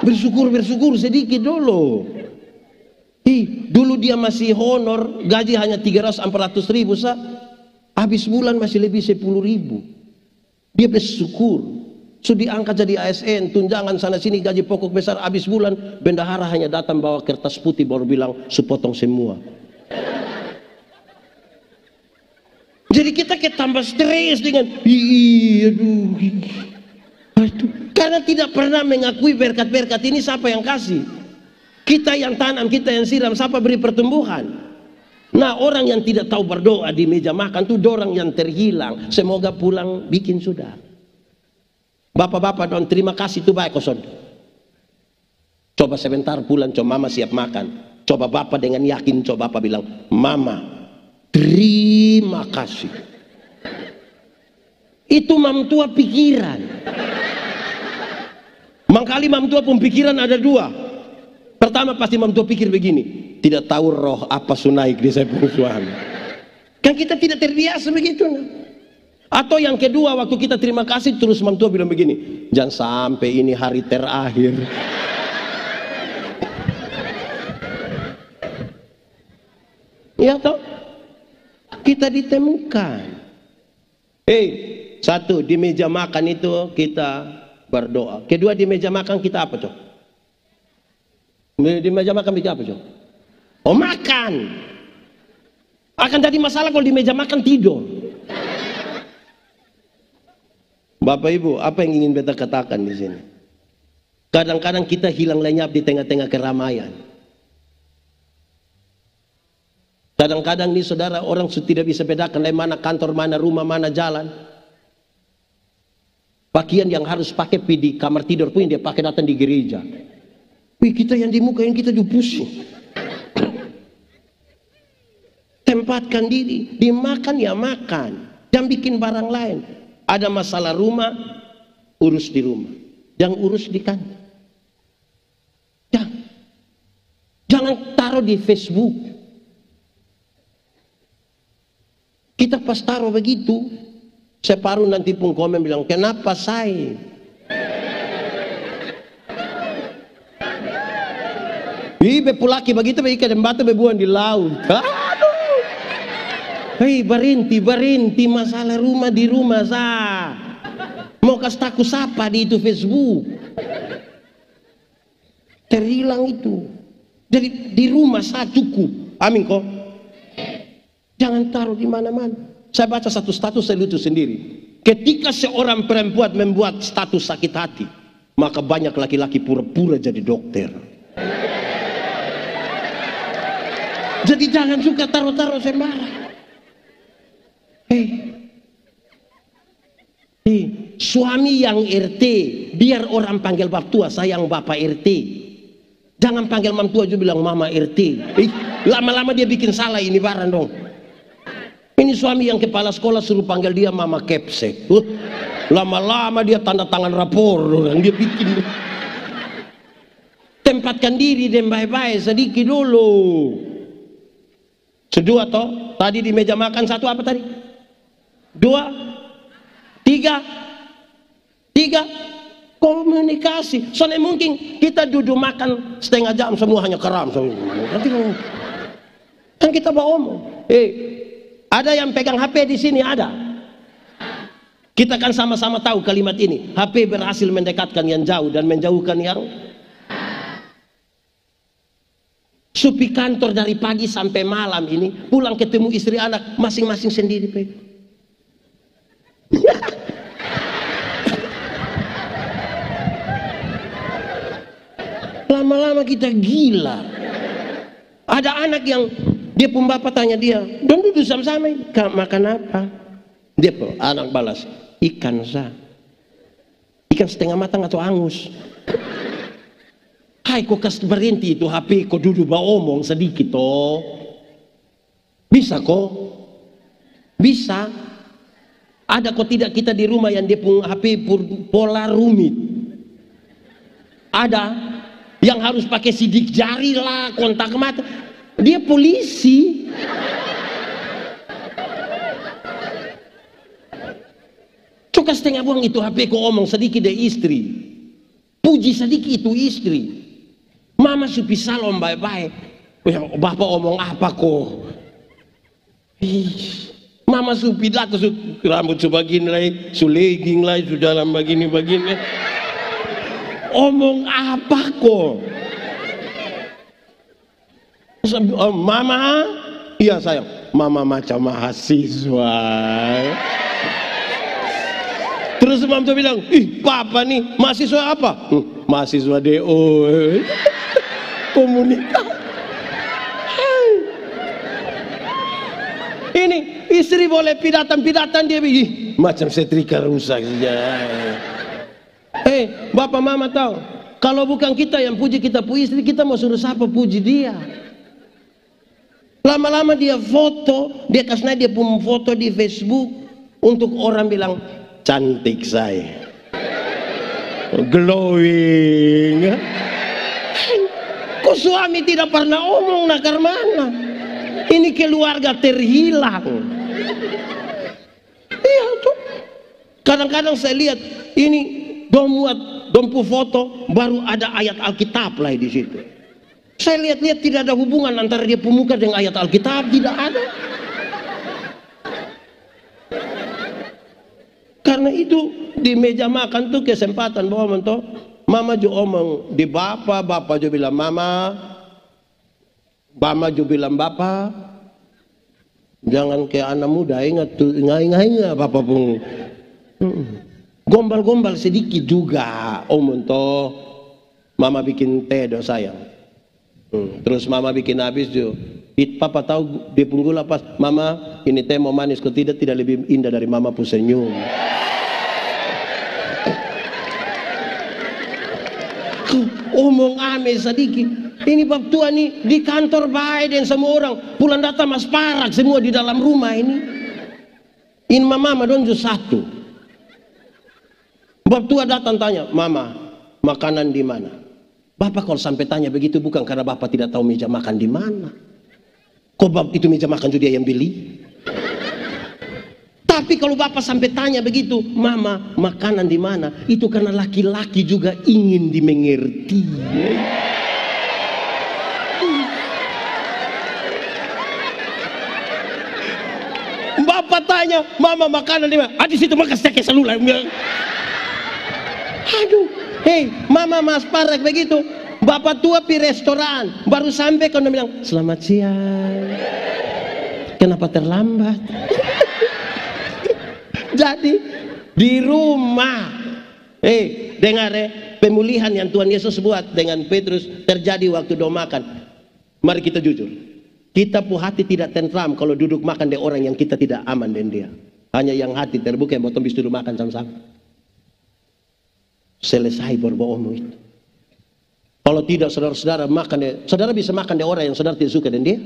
Bersyukur sedikit dulu. Dulu dia masih honor, gaji hanya 300-400 ribu. Habis bulan masih lebih 10 ribu. Dia bersyukur. Sudah diangkat jadi ASN, tunjangan sana sini, gaji pokok besar. Habis bulan bendahara hanya datang bawa kertas putih baru bilang sepotong semua. Jadi kita tambah stres dengan karena tidak pernah mengakui berkat-berkat ini. Siapa yang kasih? Kita yang tanam, kita yang siram. Siapa beri pertumbuhan? Nah, orang yang tidak tahu berdoa di meja makan itu orang yang terhilang. Semoga pulang bikin sudah. Bapak-bapak don terima kasih itu baik koson. Coba sebentar pulang, coba mama siap makan. Coba bapak dengan yakin, coba bapak bilang, Mama terima kasih. Itu mam tua pikiran. Mangkali mam tua pun pikiran ada dua. Pertama pasti mam tua pikir begini, tidak tahu roh apa sunaik di saya pun suami. Kan kita tidak terbiasa begitu. Atau yang kedua, waktu kita terima kasih terus mam tua bilang begini, jangan sampai ini hari terakhir. Ya toh, kita ditemukan. Satu, di meja makan itu kita berdoa. Kedua, di meja makan kita apa toh? Di meja makan kita apa toh? Oh, makan. Akan jadi masalah kalau di meja makan tidur. Bapak Ibu, apa yang ingin beta katakan di sini? Kadang-kadang kita hilang lenyap di tengah-tengah keramaian. Kadang-kadang nih saudara, orang tidak bisa bedakan mana kantor, mana rumah, mana jalan. Pakaian yang harus pakai di kamar tidur pun dia pakai datang di gereja. Kita yang di muka yang kita juga pusing. Tempatkan diri, dimakan ya makan, jangan bikin barang lain. Ada masalah rumah, urus di rumah. Jangan urus di kantor. Jangan taruh di Facebook. Kita pas taruh begitu, separuh nanti pun komen bilang, kenapa saya? Bepulaki begitu, ikan dan batu bebuang di laut. Berhenti masalah rumah di rumah sah. Mau kasih taku sapa di itu Facebook. Terhilang itu. Jadi di rumah sah cukup. Amin kok. Jangan taruh di mana-mana. Saya baca satu status saya lucu sendiri. Ketika seorang perempuan membuat status sakit hati, maka banyak laki-laki pura-pura jadi dokter. Jadi jangan suka taruh-taruh sembarang. Suami yang RT, biar orang panggil bab tua, sayang bapak RT. Jangan panggil mam tua juga bilang mama RT. Lama-lama dia bikin salah ini barang dong. Ini suami yang kepala sekolah suruh panggil dia mama kepsek. Lama-lama dia tanda tangan rapor, dia bikin. Tempatkan diri dan baik-baik sedikit dulu. Sedua toh, tadi di meja makan satu apa tadi? Dua, tiga, komunikasi. Soalnya mungkin kita duduk makan setengah jam semua hanya keram. Kan kita bawa omong. Ada yang pegang HP di sini, ada. Kita kan sama-sama tahu kalimat ini. HP berhasil mendekatkan yang jauh dan menjauhkan yang. Supi kantor dari pagi sampai malam ini, pulang ketemu istri anak masing-masing sendiri. Lama-lama kita gila. Ada anak yang dia pun bapak tanya dia, "Don duduk sama-sama, makan apa?" Dia pun anak balas, "Ikan sah. Ikan setengah matang atau angus?" Hai, kok kas berhenti itu HP, kok duduk bawa omong sedikit toh. Bisa kok. Bisa. Ada kok tidak kita di rumah yang dia punya HP pola rumit. Ada yang harus pakai sidik jari lah, kontak mata. Dia polisi. Coba setengah buang itu HP kok omong sedikit deh istri. Puji sedikit itu istri. Mama supi salom baik-baik. Bapak omong apa kok? Mama supi datang rambut sebagin lah, suleging lah, sudah dalam begini-begini. Omong apa kok? Mama, iya sayang. Mama macam mahasiswa. Terus mama tuh bilang, "Ih, papa nih mahasiswa apa?" "Mahasiswa DO." Komunitas. Ini istri boleh pidatan dia begini, macam setrika rusak saja. Bapak mama tahu, kalau bukan kita yang puji kita puji istri, kita mau suruh siapa puji dia? Lama-lama dia foto, dia kasih dia pun foto di Facebook untuk orang bilang cantik saya, glowing. Kok suami tidak pernah omong nakar mana? Ini keluarga terhilang. Iya tuh. Kadang-kadang saya lihat ini dompu foto baru ada ayat Alkitab lah di situ. Saya lihat-lihat tidak ada hubungan antara dia pemuka dengan ayat Alkitab, tidak ada. Karena itu di meja makan tuh kesempatan bawa mentok. Mama jo omong di bapak jo bilang mama jo bilang bapak. Jangan kayak anak muda, ingat tuh, ingat bapak pun. Gombal-gombal sedikit juga omong toh. Mama bikin teh do sayang. Terus mama bikin habis jo. Papa tahu dia pun gula pas. Mama ini teh mau manis kok tidak lebih indah dari mama pun senyum. Omong ame sedikit. Ini bab tua nih di kantor baik dan semua orang pulang datang mas parak semua di dalam rumah ini. Ini mama donjo satu. Bab tua datang tanya, "Mama, makanan di mana?" Bapak kalau sampai tanya begitu bukan karena bapak tidak tahu meja makan di mana. Kok bab itu meja makan juga dia yang beli? Tapi kalau bapak sampai tanya begitu, "Mama, makanan di mana?" Itu karena laki-laki juga ingin dimengerti. Bapak tanya, "Mama, makanan di mana?" Di situ makan steak selula. Aduh, mama mas parek begitu. Bapak tua pi restoran, baru sampai kan dia bilang, "Selamat siang. Kenapa terlambat?" Jadi di rumah, dengar pemulihan yang Tuhan Yesus buat dengan Petrus terjadi waktu doa makan. Mari kita jujur, kita pu hati tidak tentram kalau duduk makan dengan orang yang kita tidak aman dengan dia. Hanya yang hati terbuka yang mau bisa duduk makan sama-sama. Selesai berbohong itu. Kalau tidak saudara-saudara makan, saudara bisa makan dengan orang yang saudara tidak suka dengan dia.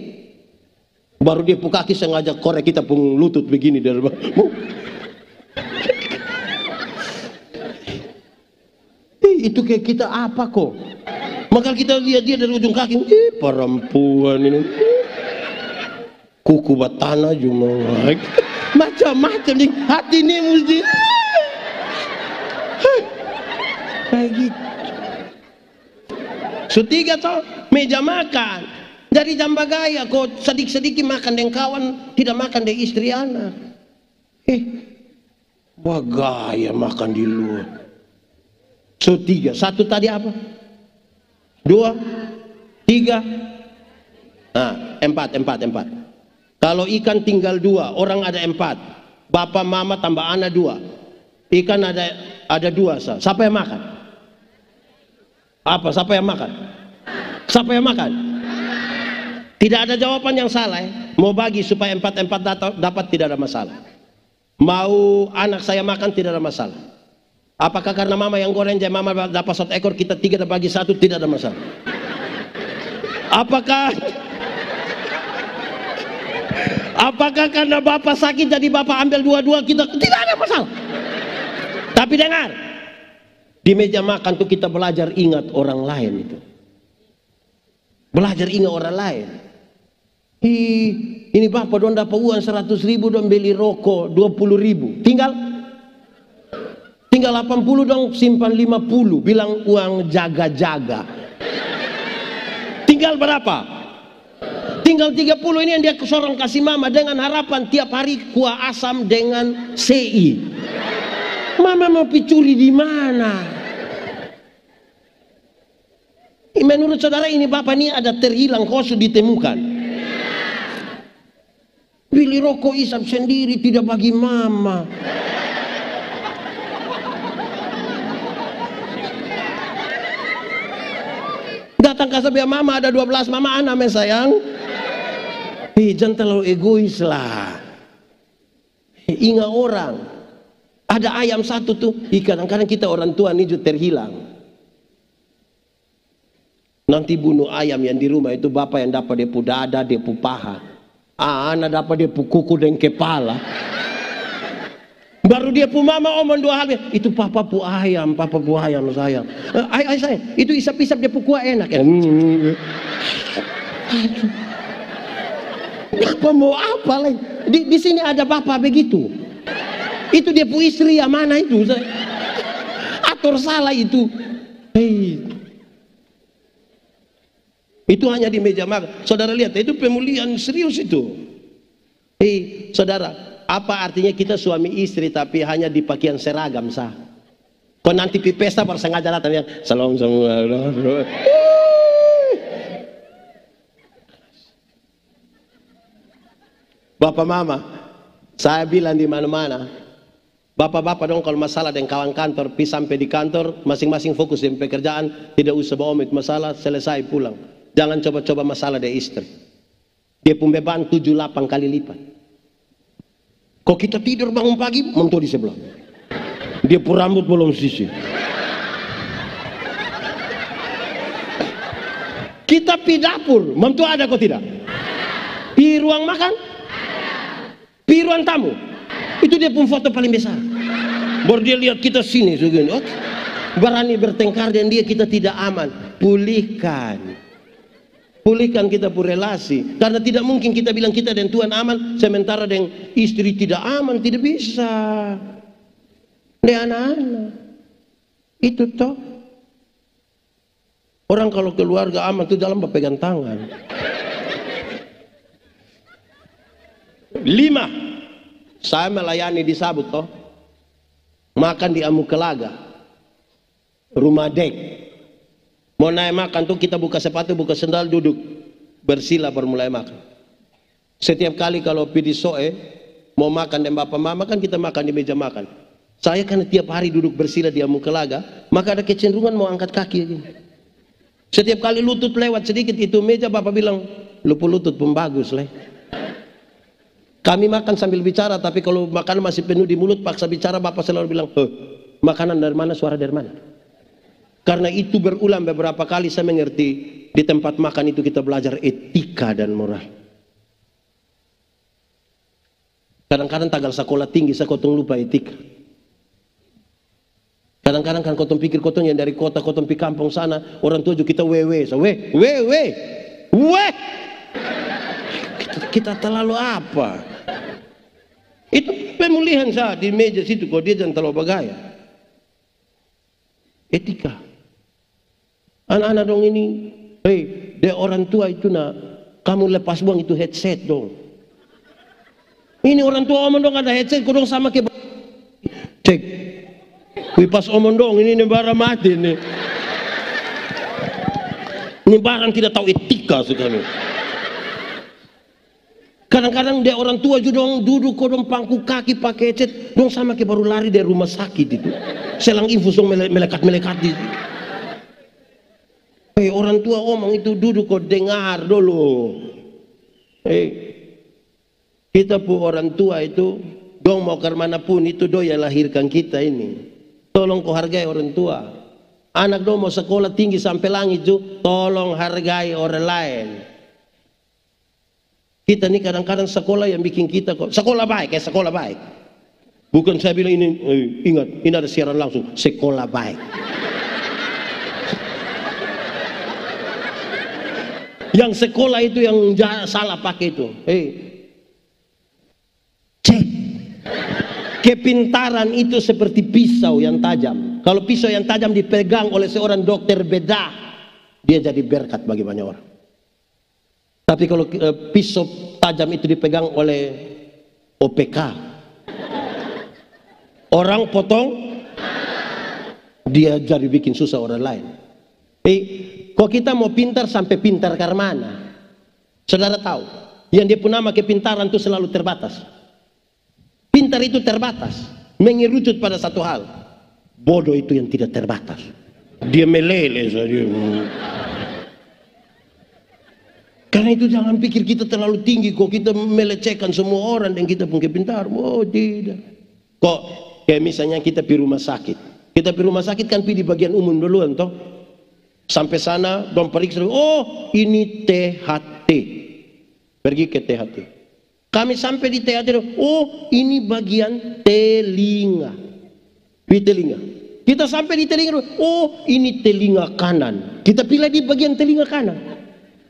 Baru dia pu kaki sengaja korek kita pun lutut begini dari itu kayak kita apa kok? Maka kita lihat dia dari ujung kaki, perempuan ini, kuku batana cuma macam-macam nih hati ini mesti kayak gitu. Setiga toh meja makan, Dari jamba gaya kau sedikit-sedikit makan dengan kawan, tidak makan dengan istri anak. Wah gaya makan di luar. So 3, 1 tadi apa? 2, 3, nah 4. Kalau ikan tinggal 2, orang ada 4. Bapak mama tambah anak 2. Ikan ada 2 sah. Siapa yang makan? Apa? Siapa yang makan? Siapa yang makan? Tidak ada jawaban yang salah. Mau bagi supaya 4 dapat, tidak ada masalah. Mau anak saya makan, tidak ada masalah. Apakah karena mama yang goreng jadi mama dapat 1 ekor, kita 3 bagi 1, tidak ada masalah. Apakah karena bapak sakit jadi bapak ambil 2-2, kita tidak ada masalah. Tapi dengar, di meja makan tuh kita belajar ingat orang lain itu. Belajar ingat orang lain. Ini bapak don dapat uang 100.000 don beli rokok 20.000. Tinggal 80 dong simpan 50. Bilang uang jaga-jaga. Tinggal berapa? Tinggal 30 ini yang dia sorong kasih mama dengan harapan tiap hari kuah asam dengan CI. Mama mau picuri di mana? Menurut saudara ini bapak ini ada terhilang khusus ditemukan. Beli rokok isap sendiri tidak bagi mama. Datang ke sebelah mama ada 12 mama anak men sayang. Jangan terlalu egois lah. Ingat orang. Ada ayam satu tuh. Kadang-kadang kita orang tua ini juga terhilang. Nanti bunuh ayam yang di rumah itu bapak yang dapat dia pu dada, dia pu paha. Anak dapat dia pu kuku dan kepala. Baru dia pu mama omong 2 hal. Itu papa pu ayam sayang. Ay sayang, itu isap-isap dia pu kuah enak. Bapak mau apa lagi? Di sini ada bapak begitu. Itu dia pu istri yang mana itu? Atur salah itu. Itu hanya di meja makan. Saudara lihat, itu pemulihan serius itu. Saudara, apa artinya kita suami istri tapi hanya di pakaian seragam sah? Kau nanti di pesta baru sengaja datang yang salam semua. Bapak mama, saya bilang di mana-mana, bapak-bapak dong kalau masalah dengan kawan kantor, sampai di kantor masing-masing fokus dengan pekerjaan, tidak usah bawa masalah, selesai pulang. Jangan coba-coba masalah dari istri. Dia pun beban 7-8 kali lipat. Kok kita tidur bangun pagi, mentua di sebelah. Dia pun rambut belum sisir. Kita pi dapur, mentua ada kok tidak? Pi ruang makan? Pi ruang tamu? Itu dia pun foto paling besar. Baru dia lihat kita sini segini. Berani bertengkar dengan dia, kita tidak aman. Pulihkan kita pun relasi. Karena tidak mungkin kita bilang kita dan Tuhan aman, sementara dengan istri tidak aman, tidak bisa. Dengan anak-anak. Itu toh. Orang kalau keluarga aman itu dalam berpegang tangan. 5. Saya melayani di Sabut toh. Makan di Amukelaga. Rumah dek. Mau naik makan tuh kita buka sepatu, buka sendal, duduk bersila baru mulai makan. Setiap kali kalau pergi soe mau makan dan bapak mama kan kita makan di meja makan. Saya kan tiap hari duduk bersila di Amukelaga, maka ada kecenderungan mau angkat kaki. Setiap kali lutut lewat sedikit itu meja bapak bilang, lupa lutut pun bagus leh. Kami makan sambil bicara, tapi kalau makanan masih penuh di mulut paksa bicara, bapak selalu bilang, makanan dari mana, suara dari mana? Karena itu berulang beberapa kali saya mengerti di tempat makan itu kita belajar etika dan moral. Kadang-kadang tagal sekolah tinggi saya kotong lupa etika. Kadang-kadang kan kotong pikir kotong yang dari kota kotong pi kampung sana orang tua juga kita wewe, so kita terlalu apa? Itu pemulihan saat di meja situ kalau dia jangan terlalu bergaya. Etika. Anak-anak dong ini, dia orang tua itu Kamu lepas buang itu headset dong. Ini orang tua omong dong ada headset, kau dong sama ke cek. Wih pas omong dong, ini barang mati nih. Ini barang tidak tahu etika sekali. Kadang-kadang dia orang tua juga dong duduk kau dong pangku kaki pakai headset, dong sama ke baru lari dari rumah sakit itu. Selang infus dong melekat-melekat itu. Orang tua omong itu duduk kau dengar dulu. Kita pun orang tua itu, dong mau ke mana pun itu do yang lahirkan kita ini. Tolong kau hargai orang tua. Anak dong mau sekolah tinggi sampai langit juga, tolong hargai orang lain. Kita ini kadang-kadang sekolah yang bikin kita kok sekolah baik, sekolah baik. Bukan saya bilang ini, ingat, ini ada siaran langsung, sekolah baik. Yang sekolah itu yang salah pakai itu. Cek. Kepintaran itu seperti pisau yang tajam. Kalau pisau yang tajam dipegang oleh seorang dokter bedah, dia jadi berkat bagi banyak orang. Tapi kalau pisau tajam itu dipegang oleh OPK, orang potong, dia jadi bikin susah orang lain. Kok kita mau pintar sampai pintar ke mana? Saudara tahu, yang dia punya nama kepintaran itu selalu terbatas. Pintar itu terbatas, mengerucut pada satu hal. Bodoh itu yang tidak terbatas. Dia meleleh saja. Karena itu jangan pikir kita terlalu tinggi kok kita melecehkan semua orang dan kita pun kepintar. Oh tidak. Kok kayak misalnya kita pergi rumah sakit. Kita pergi rumah sakit kan pergi di bagian umum duluan toh. Sampai sana dong periksa. Oh ini THT. Pergi ke THT. Kami sampai di THT. Oh ini bagian telinga. Di telinga. Kita sampai di telinga. Oh ini telinga kanan. Kita pilih di bagian telinga kanan.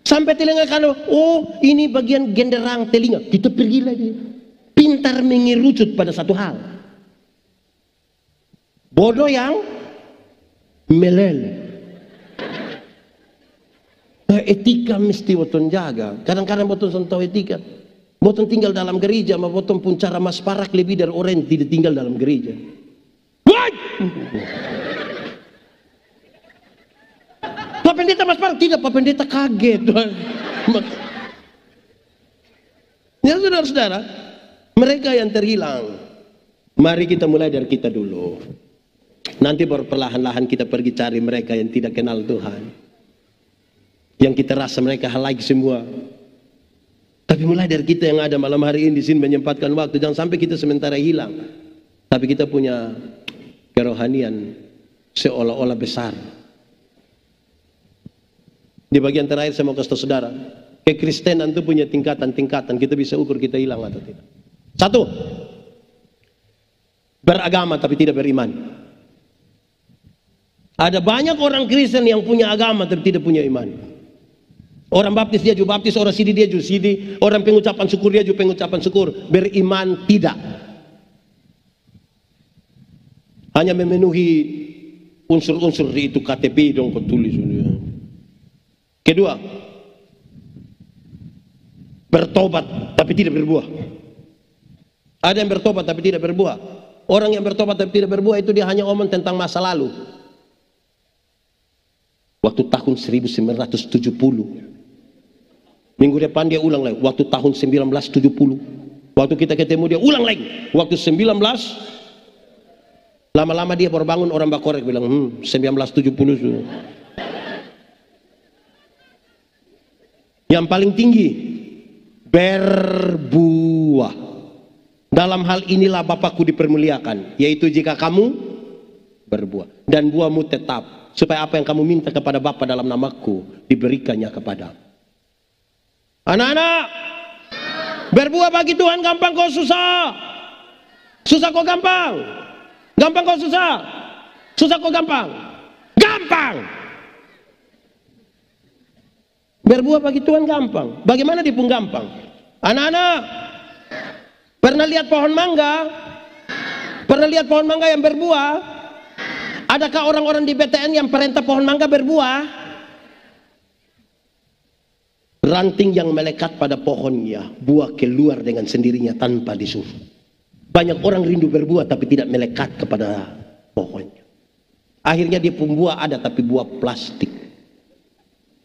Sampai telinga kanan. Oh ini bagian genderang telinga. Kita pergi lagi. Pintar mengerucut pada satu hal. Bodoh yang meleleh. Etika mesti boton jaga. Kadang-kadang boton tahu etika. Boton tinggal dalam gereja, ma boton pun cara mas parak lebih dari orang yang tidak tinggal dalam gereja. What? Pak Pendeta mas parak tidak, Pak Pendeta kaget. Ya saudara-saudara, mereka yang terhilang, mari kita mulai dari kita dulu. Nanti baru perlahan-lahan kita pergi cari mereka yang tidak kenal Tuhan, yang kita rasa mereka hal lagi semua. Tapi mulai dari kita yang ada malam hari ini di sini menyempatkan waktu, jangan sampai kita sementara hilang. Tapi kita punya kerohanian seolah-olah besar. Di bagian terakhir saya mau kasih tahu saudara, kekristenan itu punya tingkatan-tingkatan. Kita bisa ukur kita hilang atau tidak. Satu, beragama tapi tidak beriman. Ada banyak orang Kristen yang punya agama tapi tidak punya iman. Orang baptis dia juga baptis, orang sidi dia juga sidi, orang pengucapan syukur dia juga pengucapan syukur. Beriman tidak. Hanya memenuhi unsur-unsur di itu KTP dong tulis. Kedua, bertobat tapi tidak berbuah. Ada yang bertobat tapi tidak berbuah. Orang yang bertobat tapi tidak berbuah itu dia hanya omong tentang masa lalu. Waktu tahun 1970. Minggu depan dia ulang lagi. Waktu tahun 1970. Waktu kita ketemu dia ulang lagi. Waktu 19. Lama-lama dia baru bangun, orang bakorek bilang 1970. Yang paling tinggi, berbuah. Dalam hal inilah Bapakku dipermuliakan, yaitu jika kamu berbuah dan buahmu tetap, supaya apa yang kamu minta kepada Bapa dalam namaku diberikannya kepadamu. Anak-anak, berbuah bagi Tuhan gampang kok susah. Susah kok gampang. Gampang kok susah. Susah kok gampang. Gampang. Berbuah bagi Tuhan gampang. Bagaimana dipun gampang? Anak-anak, pernah lihat pohon mangga? Pernah lihat pohon mangga yang berbuah? Adakah orang-orang di BTN yang perintah pohon mangga berbuah? Ranting yang melekat pada pohonnya, buah keluar dengan sendirinya tanpa disuruh. Banyak orang rindu berbuah tapi tidak melekat kepada pohonnya. Akhirnya dia pun buah ada tapi buah plastik.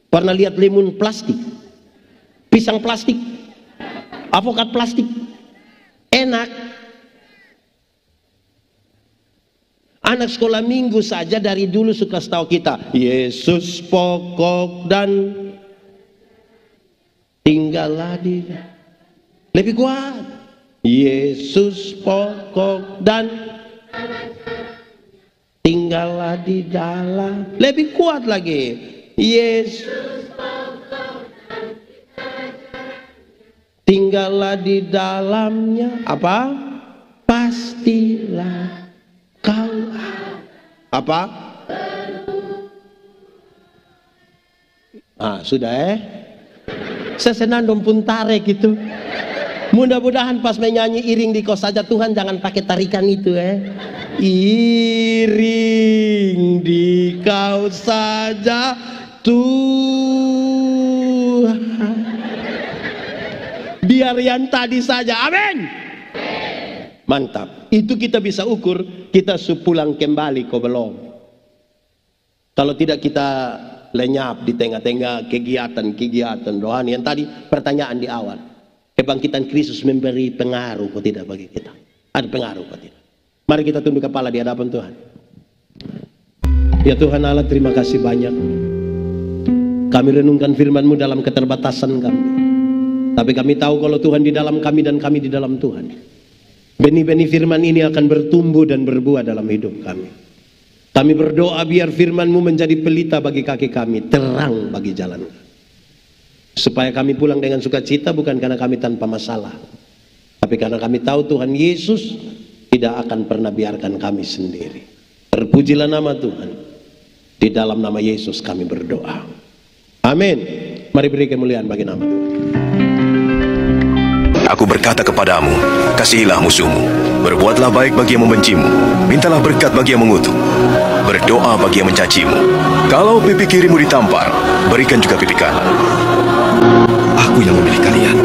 Pernah lihat limun plastik? Pisang plastik? Avokat plastik? Enak. Anak sekolah minggu saja dari dulu suka setahu kita, Yesus pokok dan tinggallah di, lebih kuat. Yesus pokok dan tinggallah di dalam, lebih kuat lagi. Yesus tinggallah di dalamnya. Apa? Pastilah kau apa? Sudah sesenandung pun tarik gitu. Mudah-mudahan pas menyanyi iring di kos saja Tuhan jangan pakai tarikan itu Iring di kau saja Tuhan. Biar yang tadi saja. Amin. Mantap. Itu kita bisa ukur kita pulang kembali kok belum. Kalau tidak kita lenyap di tengah-tengah kegiatan rohani yang tadi pertanyaan di awal. Kebangkitan Kristus memberi pengaruh kok tidak bagi kita? Ada pengaruh kok tidak? Mari kita tunduk kepala di hadapan Tuhan. Ya Tuhan Allah, terima kasih banyak. Kami renungkan firman-Mu dalam keterbatasan kami. Tapi kami tahu kalau Tuhan di dalam kami dan kami di dalam Tuhan. Benih-benih firman ini akan bertumbuh dan berbuah dalam hidup kami. Kami berdoa biar firman-Mu menjadi pelita bagi kaki kami, terang bagi jalan kami. Supaya kami pulang dengan sukacita bukan karena kami tanpa masalah. Tapi karena kami tahu Tuhan Yesus tidak akan pernah biarkan kami sendiri. Terpujilah nama Tuhan. Di dalam nama Yesus kami berdoa. Amin. Mari beri kemuliaan bagi nama Tuhan. Aku berkata kepadamu, kasihilah musuhmu, berbuatlah baik bagi yang membencimu, mintalah berkat bagi yang mengutuk, berdoa bagi yang mencacimu. Kalau pipi kirimu ditampar, berikan juga pipi kanan. Aku yang memilih kalian.